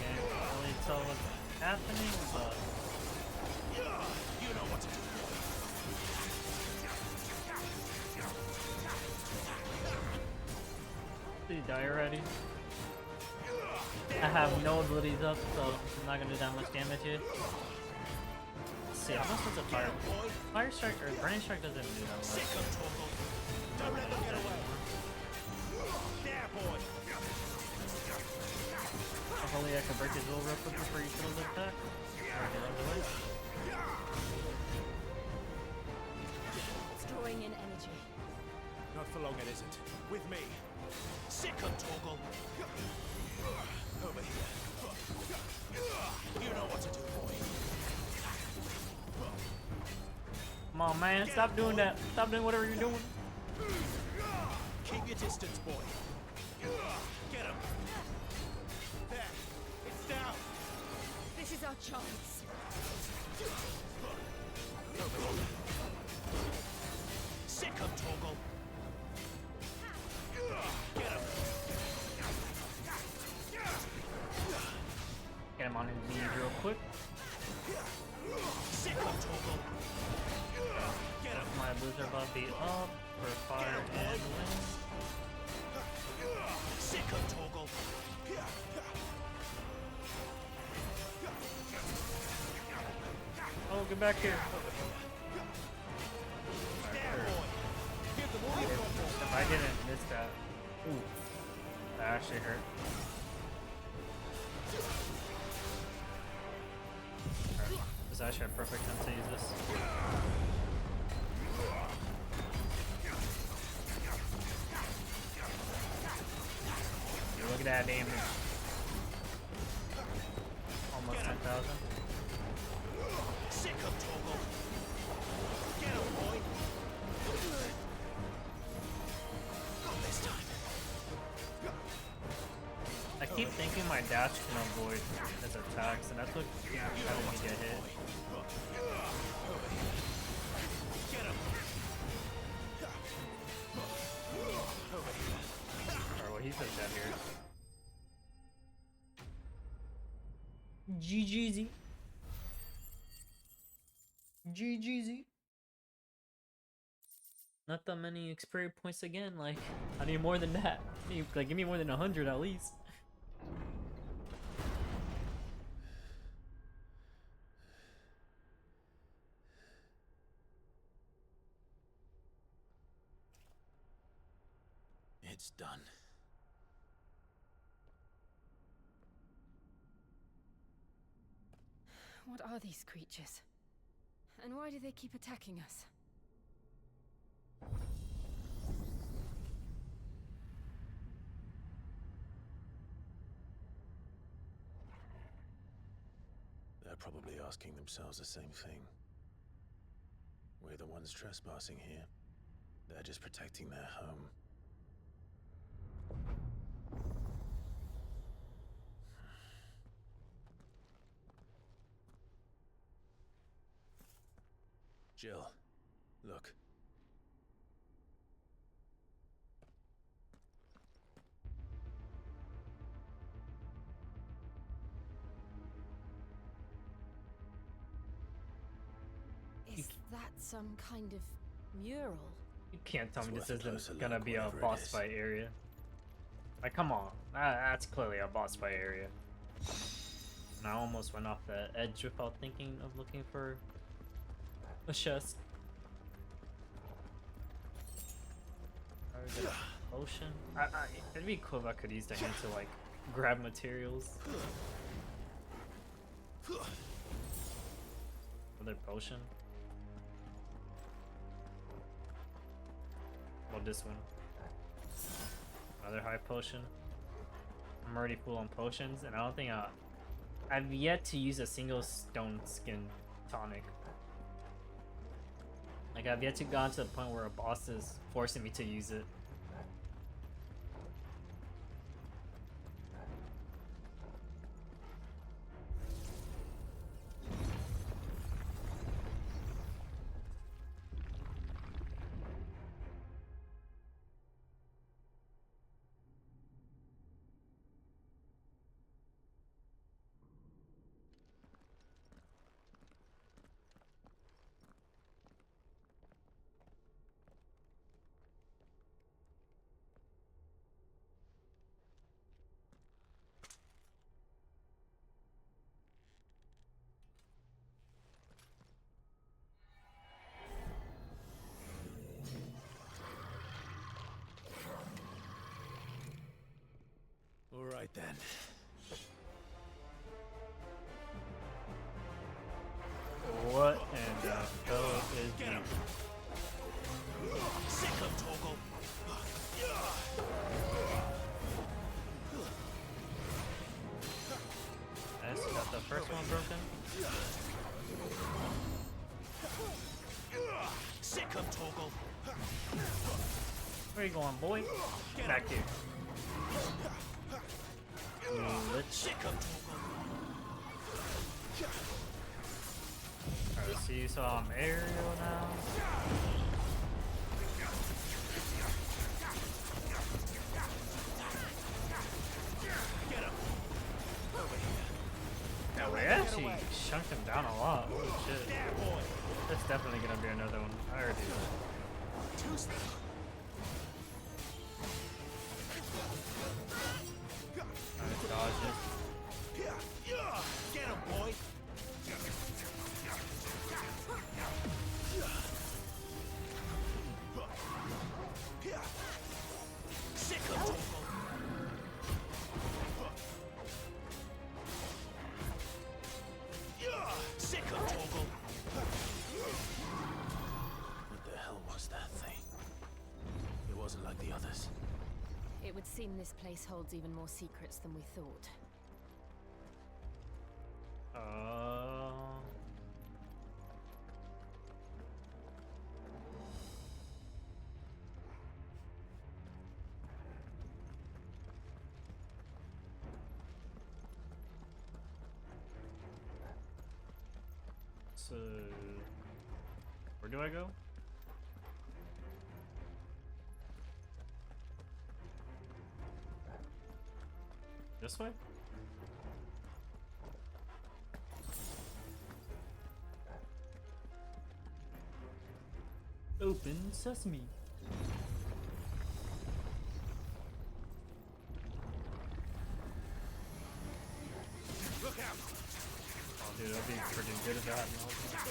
S1: Can't really tell what's happening, but
S13: You know what to do.
S1: please die already. I have no abilities up, so I'm not gonna do that much damage here. Let's see, how much does a fire? Fire strike or burning strike doesn't do that much.
S13: Sick of Toggle. Don't let them get away. There, boy.
S1: Hopefully I can break his will real quick before he kills the attack. Or he runs away.
S4: It's drawing in energy.
S12: Not for long, it isn't. With me.
S13: Sick of Toggle.
S12: Over here.
S13: You know what to do, boy.
S1: Come on, man, stop doing that. Stop doing whatever you're doing.
S13: Keep your distance, boy. Get him. There. It's down.
S4: This is our chance.
S13: Sick of Toggle. Get him.
S1: Get him on his knees real quick.
S13: Sick of Toggle. Get him.
S1: My boots are about to be up for fire and wind.
S13: Sick of Toggle.
S1: Oh, get back here.
S13: There, boy. Give them all you've got, boy.
S1: If I didn't miss that, ooh, that actually hurt. Alright, this is actually a perfect time to use this. Look at that damage. Almost 10,000.
S13: Sick of Toggle. Get him, boy. Not this time.
S1: I keep thinking my dash can avoid his attacks, and that's what keeps having me get hit.
S13: Get him.
S1: Or what he says down here. GGZ. GGZ. Not that many experience points again. Like, I need more than that. Like, give me more than 100 at least.
S3: It's done.
S9: What are these creatures? And why do they keep attacking us?
S3: They're probably asking themselves the same thing. We're the ones trespassing here. They're just protecting their home. Jill, look.
S9: Is that some kind of mural?
S1: You can't tell me
S3: It's
S1: this
S3: worth a closer
S1: isn't gonna
S3: look,
S1: be a
S3: whatever it
S1: boss
S3: is.
S1: fight area. Like, come on. That's clearly a boss fight area. And I almost went off the edge without thinking of looking for a chest. Potion? It'd be cool if I could use the hand to, like, grab materials. Another potion? Well, this one. Another high potion. I'm already full on potions, and I don't think I've yet to use a single stone skin tonic. Like, I've yet to go to the point where a boss is forcing me to use it.
S3: All right then.
S1: What in the hell is
S13: Get him! Sick him, Torgal!
S1: Nice, got the first one broken.
S13: Sick him, Torgal!
S1: Where you going, boy? Back here. Let's Alright, see some aerial now. Yeah, we actually chunked him down a lot. Holy shit. That's definitely gonna be another one. I already know. Nice dodges.
S13: Get him, boy! Sick him, Torgal! Sick him, Torgal!
S3: What the hell was that thing? It wasn't like the others.
S9: It would seem this place holds even more secrets than we thought.
S1: So, where do I go? This way? Open sesame.
S13: Look out!
S1: Oh, dude, that'd be pretty good if that happened all the time.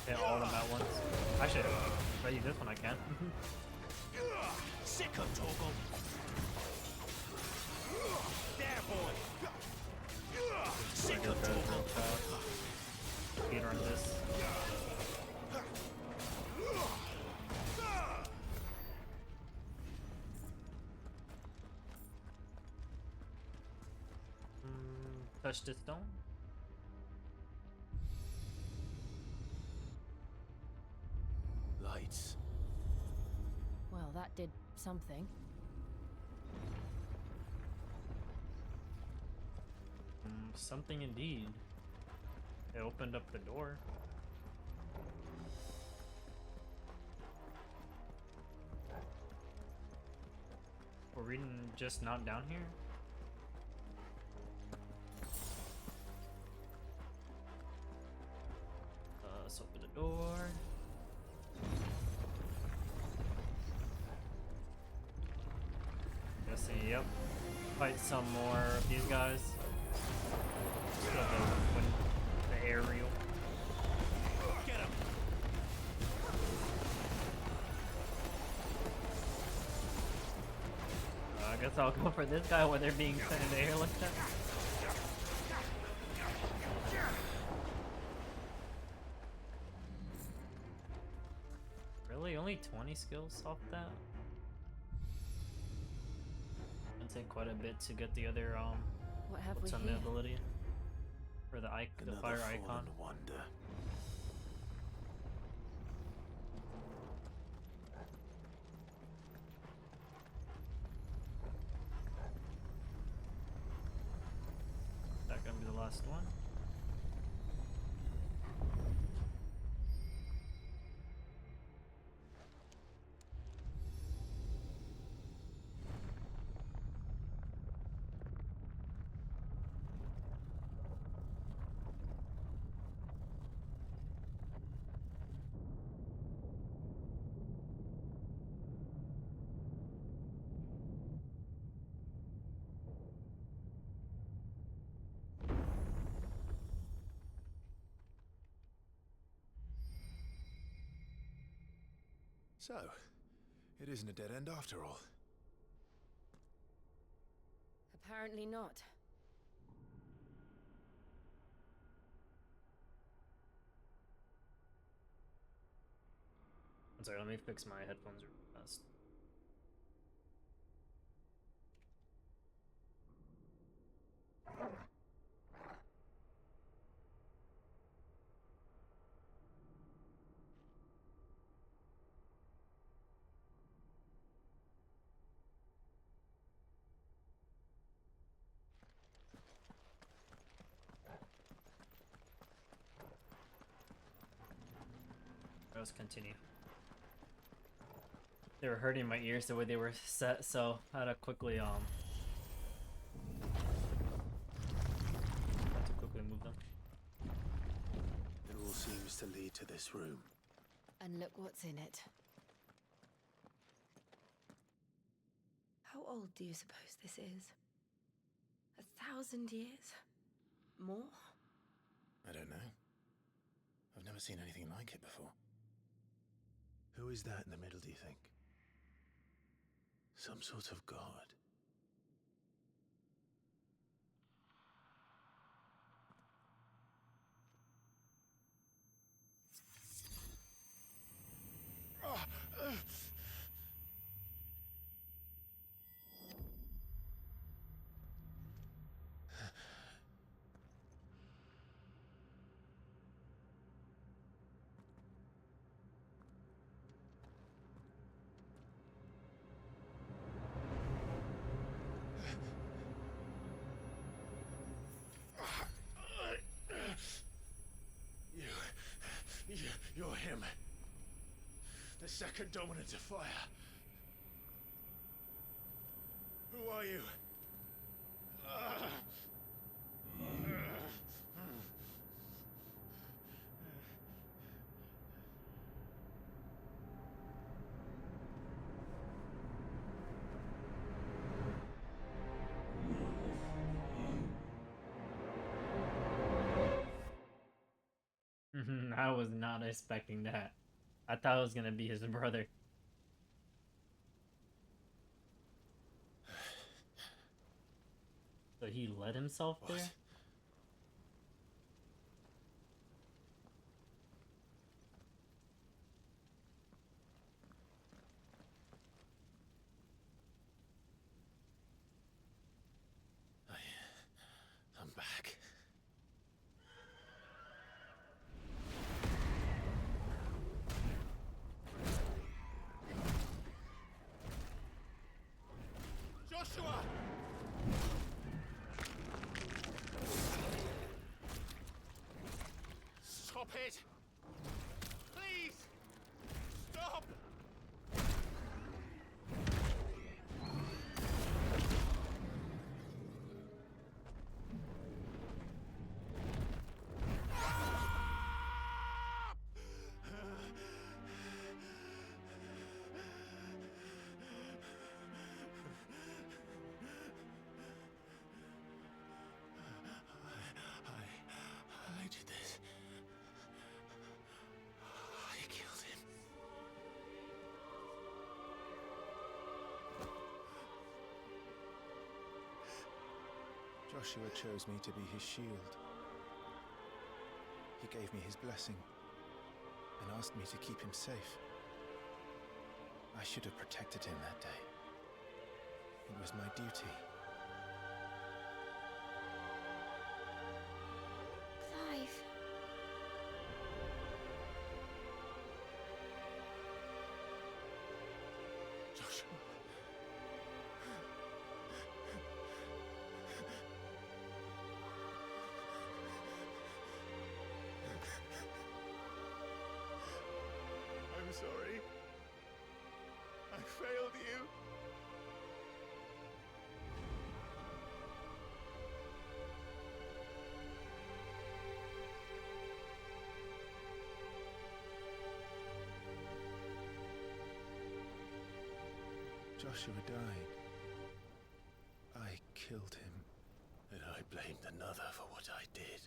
S1: Hit all of them at once. Actually, if I use this one, I can.
S13: Sick him, Torgal! There, boy!
S1: go through it real fast. Speedrun this. Touch the stone.
S3: Lights.
S9: Well, that did something.
S1: Something indeed. It opened up the door. Were we just not down here? Let's open the door. Guessing, yep. Fight some more of these guys. Still the aerial.
S13: Get him!
S1: I guess I'll go for this guy when they're being sent in the air like that. Really? Only 20 skills off that? It'll take quite a bit to get the other,
S9: What have
S1: what's
S9: we
S1: on
S9: here?
S1: the ability? For the fire icon.
S3: Wonder.
S1: Is that gonna be the last one?
S13: So, it isn't a dead end after all.
S4: Apparently not.
S1: One second, let me fix my headphones real fast. Let's continue. They were hurting my ears the way they were set, so I had to quickly move them.
S3: It all seems to lead to this room.
S9: And look what's in it.
S4: How old do you suppose this is? 1,000 years? More?
S3: I don't know. I've never seen anything like it before. Who is that in the middle, do you think? Some sort of god? You're him. The second dominant of fire. Who are you?
S1: I was not expecting that. I thought it was gonna be his brother. So he let himself there?
S12: Joshua! Stop it! Please! Stop! I did this. I killed him.
S3: Joshua chose me to be his shield. He gave me his blessing and asked me to keep him safe. I should have protected him that day. It was my duty.
S14: Clive.
S12: Joshua. I'm sorry. I failed you.
S3: Joshua died. I killed him. And I blamed another for what I did.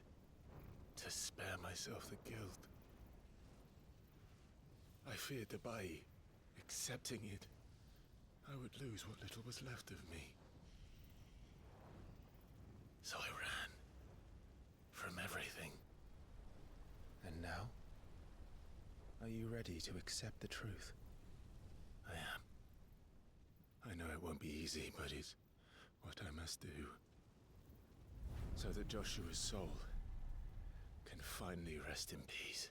S3: To spare myself the guilt. I feared that by accepting it, I would lose what little was left of me. So I ran. From everything. And now? Are you ready to accept the truth? I am. I know it won't be easy, but it's what I must do. So that Joshua's soul can finally rest in peace.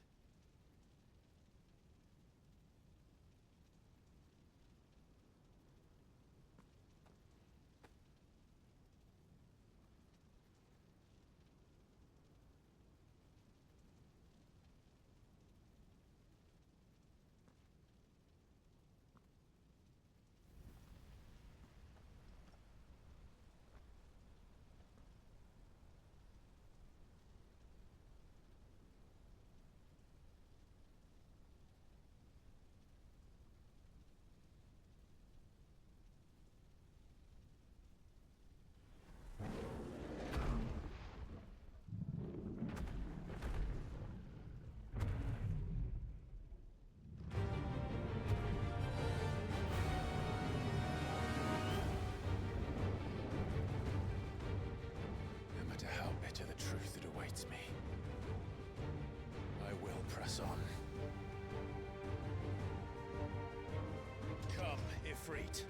S3: No matter how bitter the truth that awaits me, I will press on.
S12: Come, Ifrit.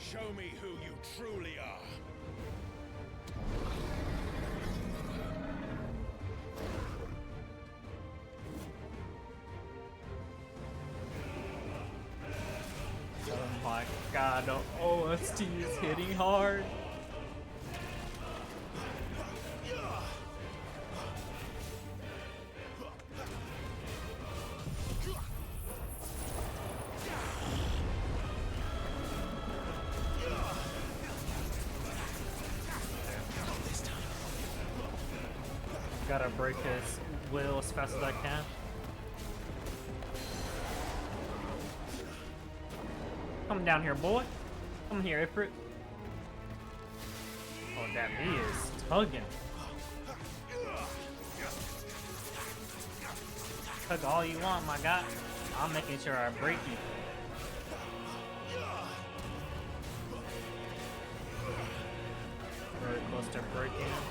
S12: Show me who you truly are.
S1: Oh my god, the OST is hitting hard. Gotta break his will as fast as I can. Come down here, boy. Come here, Ifrit. Oh, that bee is tugging. Tug all you want, my guy. I'm making sure I break you. Very close to breaking him.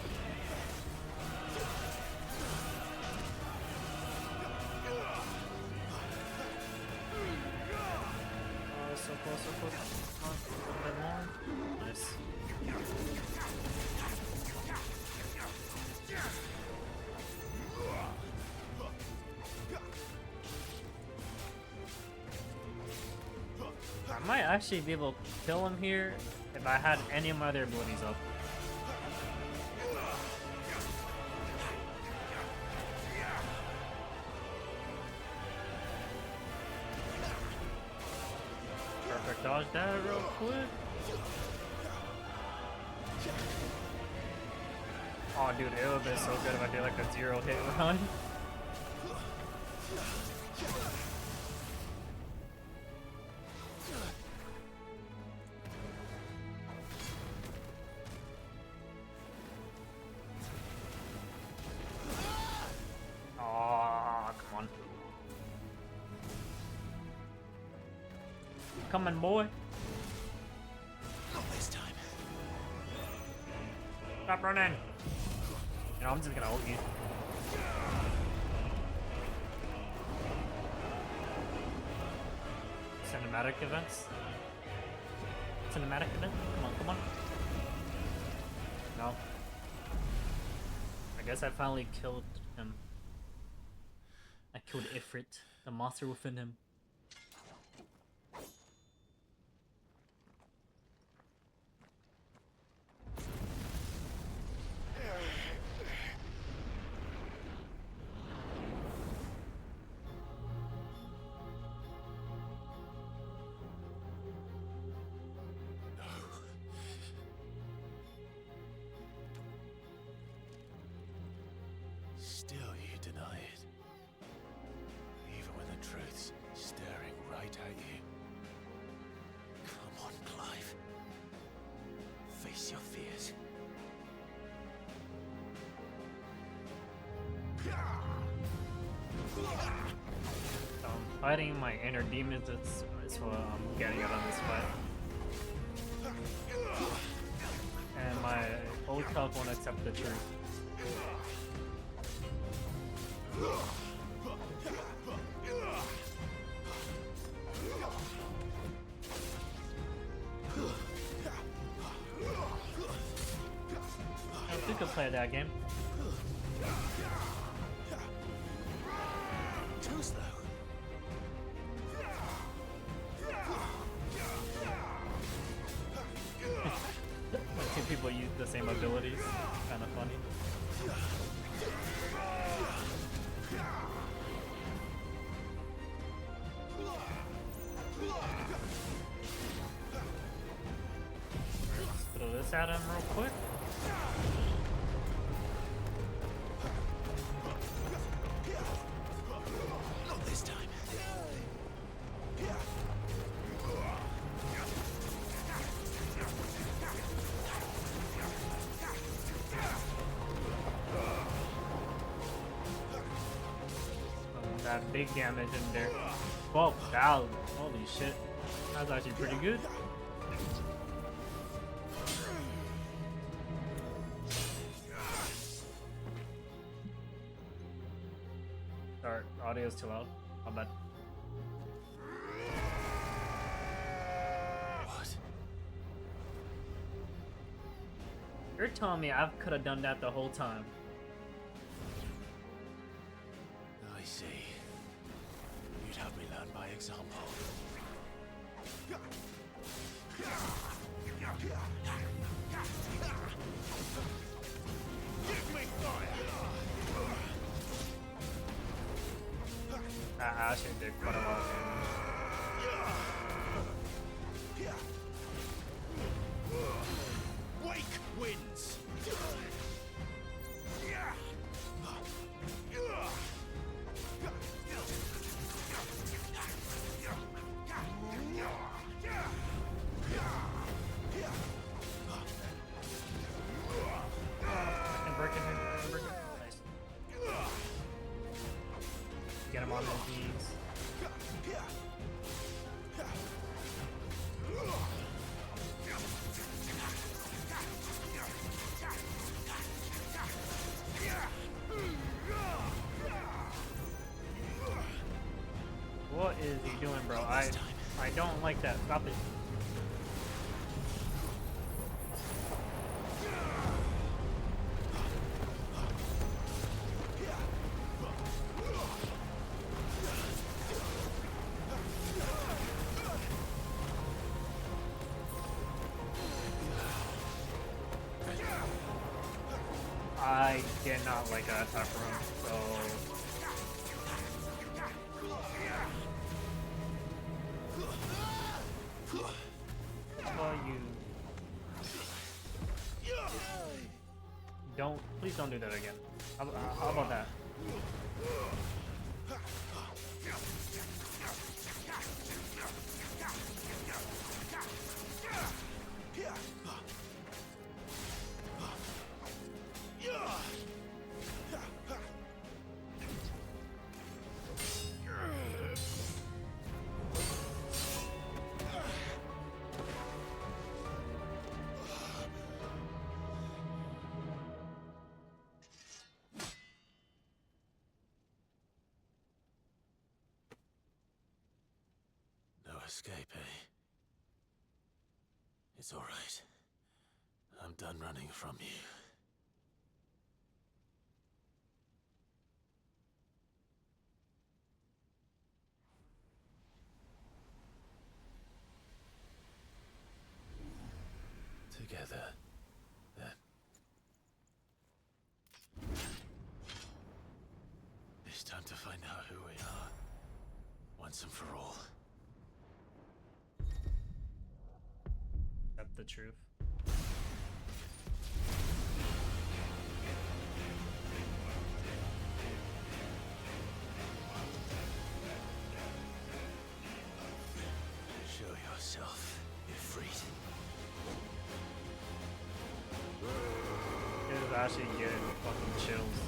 S1: So close, so close. Come on, a little bit more. Nice. I might actually be able to kill him here If I had any of my other abilities up. Perfect dodge that real quick. Oh dude, it would have been so good if I did like a 0-hit run. Oh, come on. Coming, boy.
S13: Not this time.
S1: Stop running. You know, I'm just gonna ult you. Cinematic events? Cinematic event? Come on, come on. No. I guess I finally killed him. I killed Ifrit, the monster within him.
S3: Still you deny it. Even when the truth's staring right at you. Come on, Clive. Face your fears.
S1: Fighting my inner demons is what I'm getting out of this fight. And my old self won't accept the truth. We could play that game.
S13: Too slow.
S1: Two people use the same abilities. Kind of funny. Throw this at him real quick.
S13: Not this time.
S1: That big damage in there. 12,000. Holy shit. That's actually pretty good. Sorry, audio's too loud. My bad.
S3: What?
S1: You're telling me I could have done that the whole time.
S3: I see. You'd have me learn by example.
S13: Give me fire!
S1: I actually did quite a lot of damage.
S13: Wake wins!
S1: Nice. Get him on his knees. What is he doing, bro? I don't like that. Stop it. not like an attack for him, so... Well, you... Don't... Please don't do that again. How about that?
S3: No escape, eh? It's all right. I'm done running from you. Together, then. It's time to find out who we are, once and for all.
S1: Accept the truth.
S3: Show yourself, Ifrit.
S1: It is actually getting fucking chills.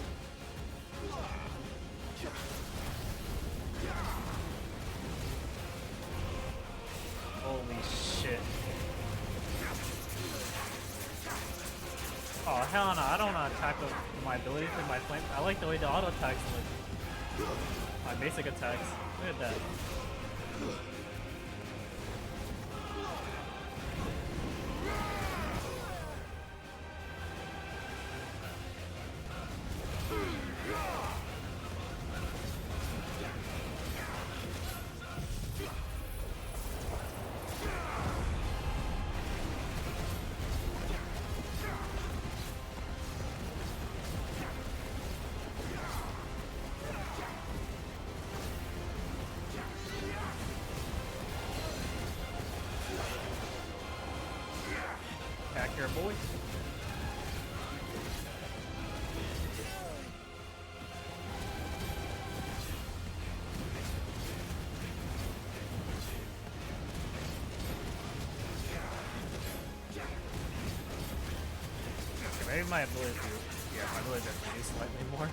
S1: Holy shit. Oh hell no, I don't want to attack with my abilities and my flame. I like the way the auto attacks look. My basic attacks. Look at that. Back here, boy. Okay, maybe my ability to... Yeah, my ability to reduce slightly more.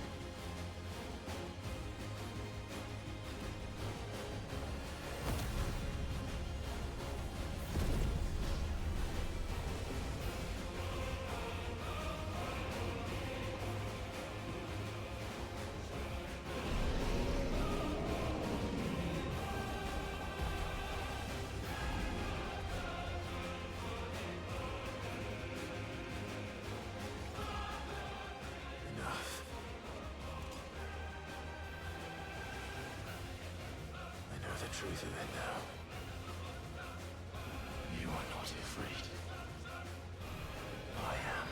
S3: Enough. I know the truth of it now. You are not afraid. I am.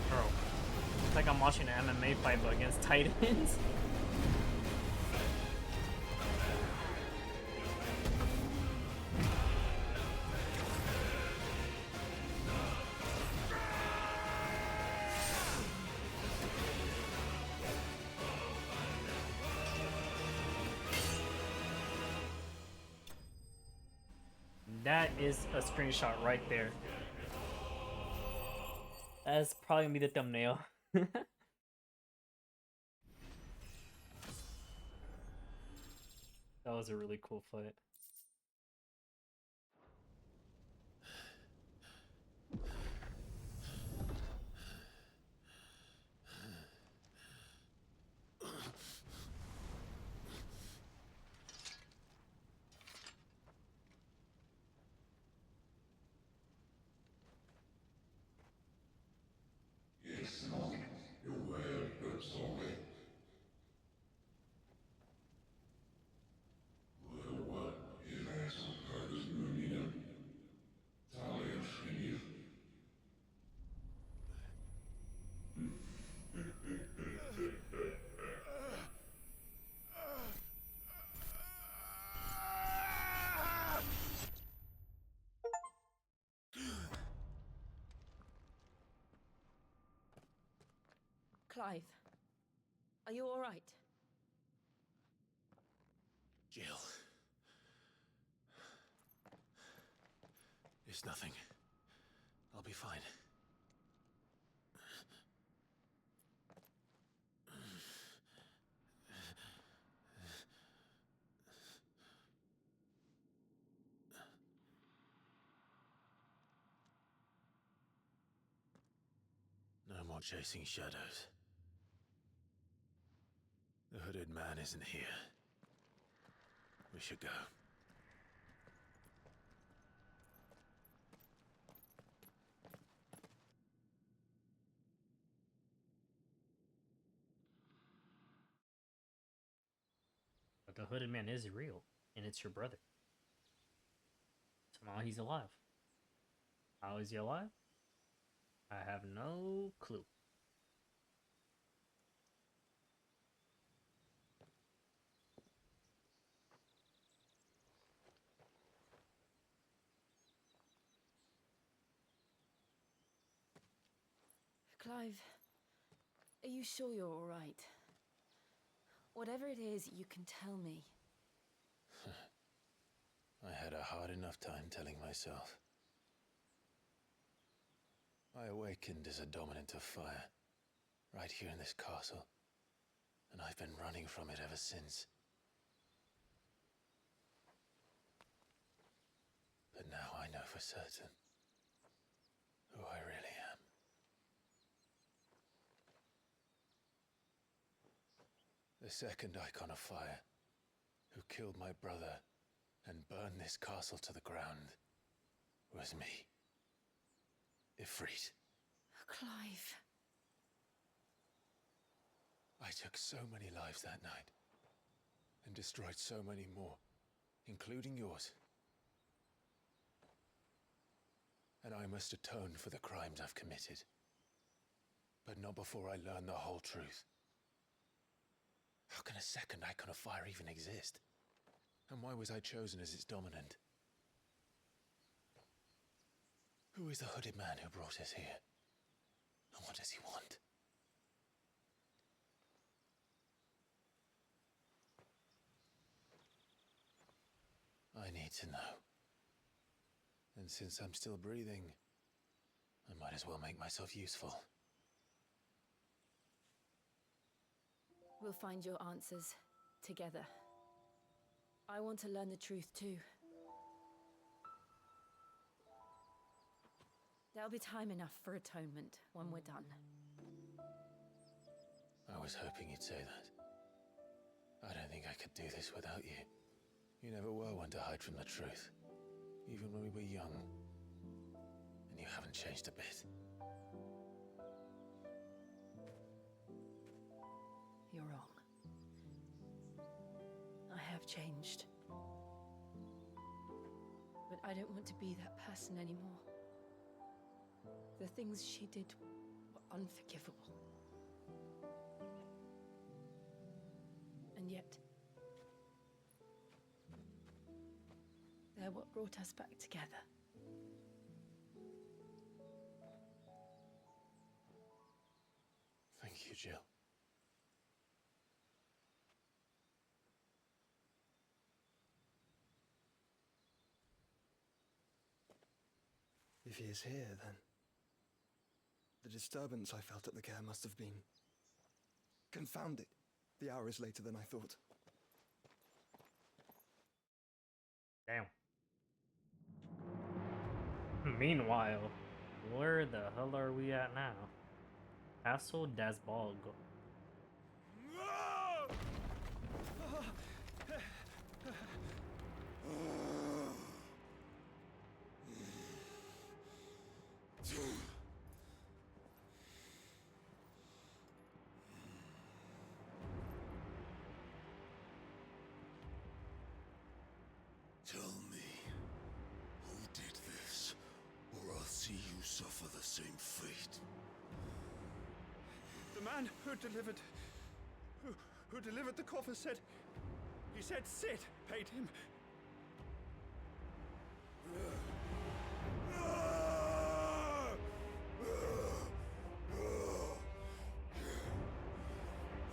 S1: Bro, it's like I'm watching an MMA fight but against Titans. That is a screenshot right there. That's probably gonna be the thumbnail. That was a really cool fight.
S4: Clive, are you all right?
S3: Jill. It's nothing. I'll be fine. No more chasing shadows. The hooded man isn't here. We should go.
S1: But the hooded man is real, and it's your brother. Somehow he's alive. How is he alive? I have no clue.
S4: Clive, are you sure you're all right? Whatever it is, you can tell me.
S3: I had a hard enough time telling myself. I awakened as a dominant of fire, right here in this castle, and I've been running from it ever since. But now I know for certain who I really am. The second icon of fire, who killed my brother and burned this castle to the ground, was me. Ifrit.
S4: Clive.
S3: I took so many lives that night, and destroyed so many more, including yours. And I must atone for the crimes I've committed. But not before I learn the whole truth. How can a second icon of fire even exist? And why was I chosen as its dominant? Who is the hooded man who brought us here? And what does he want? I need to know. And since I'm still breathing, I might as well make myself useful.
S4: We'll find your answers together. I want to learn the truth too. There'll be time enough for atonement when we're done.
S3: I was hoping you'd say that. I don't think I could do this without you. You never were one to hide from the truth, even when we were young. And you haven't changed a bit.
S4: You're wrong. I have changed. But I don't want to be that person anymore. The things she did were unforgivable. And yet, they're what brought us back together.
S3: Thank you, Jill.
S14: If he is here, then the disturbance I felt at the care must have been confounded. The hour is later than I thought.
S1: Damn. Meanwhile, where the hell are we at now? Castle Dasbog.
S5: suffer the same fate.
S13: The man who delivered the coffer said... He said Sid paid him.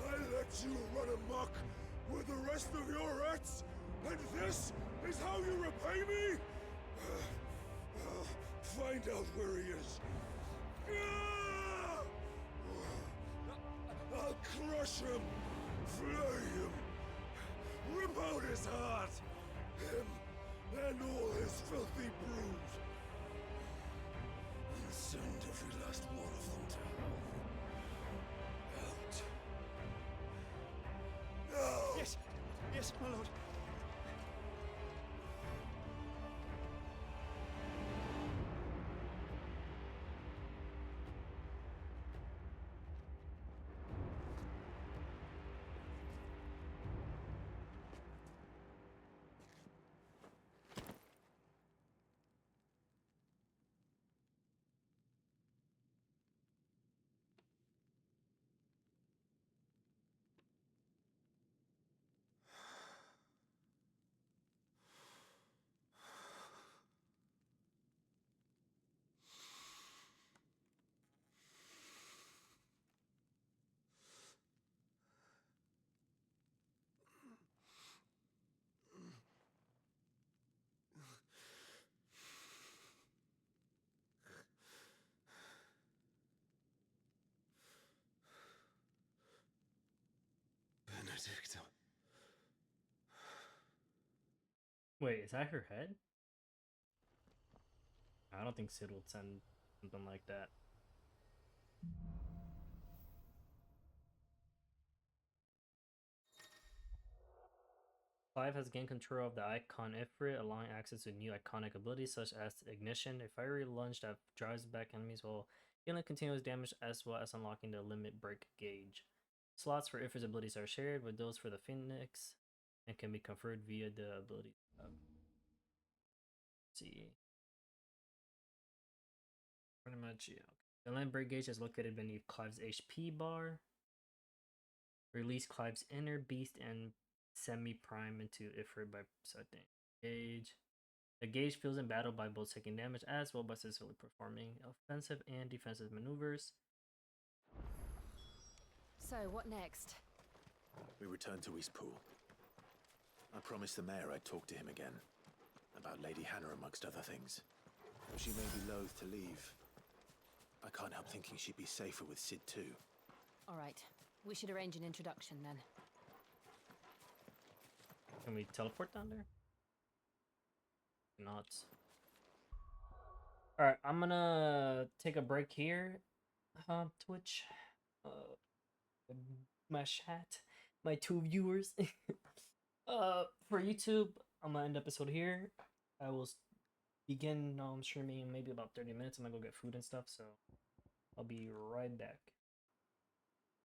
S5: I let you run amok with the rest of your rats, and this is how you repay me? Find out where he is. I'll crush him, flay him, rip out his heart, him and all his filthy brood, and send every last one of them to hell. Out. Now!
S13: Yes, yes, my lord.
S3: Benedicta.
S1: Wait, is that her head? I don't think Sid would send something like that. Clive has gained control of the icon Ifrit, allowing access to new iconic abilities such as Ignition, a fiery lunge that drives back enemies while dealing continuous damage, as well as unlocking the limit break gauge. Slots for Ifrit's abilities are shared with those for the Phoenix and can be conferred via the ability tab. Let's see. Pretty much, yeah. The limit break gauge is located beneath Clive's HP bar. Release Clive's inner beast and semi-prime into Ifrit by setting gauge. The gauge fills in battle by both taking damage as well by successfully performing offensive and defensive maneuvers.
S9: So, what next?
S3: We return to Eastpool. I promised the mayor I'd talk to him again. About Lady Hannah amongst other things. But she may be loath to leave. I can't help thinking she'd be safer with Sid too.
S9: Alright, we should arrange an introduction then.
S1: Can we teleport down there? Not. Alright, I'm gonna take a break here. Twitch. My chat. My 2 viewers. For YouTube, I'm gonna end the episode here. I will begin streaming in maybe about 30 minutes. I'm gonna go get food and stuff, so I'll be right back.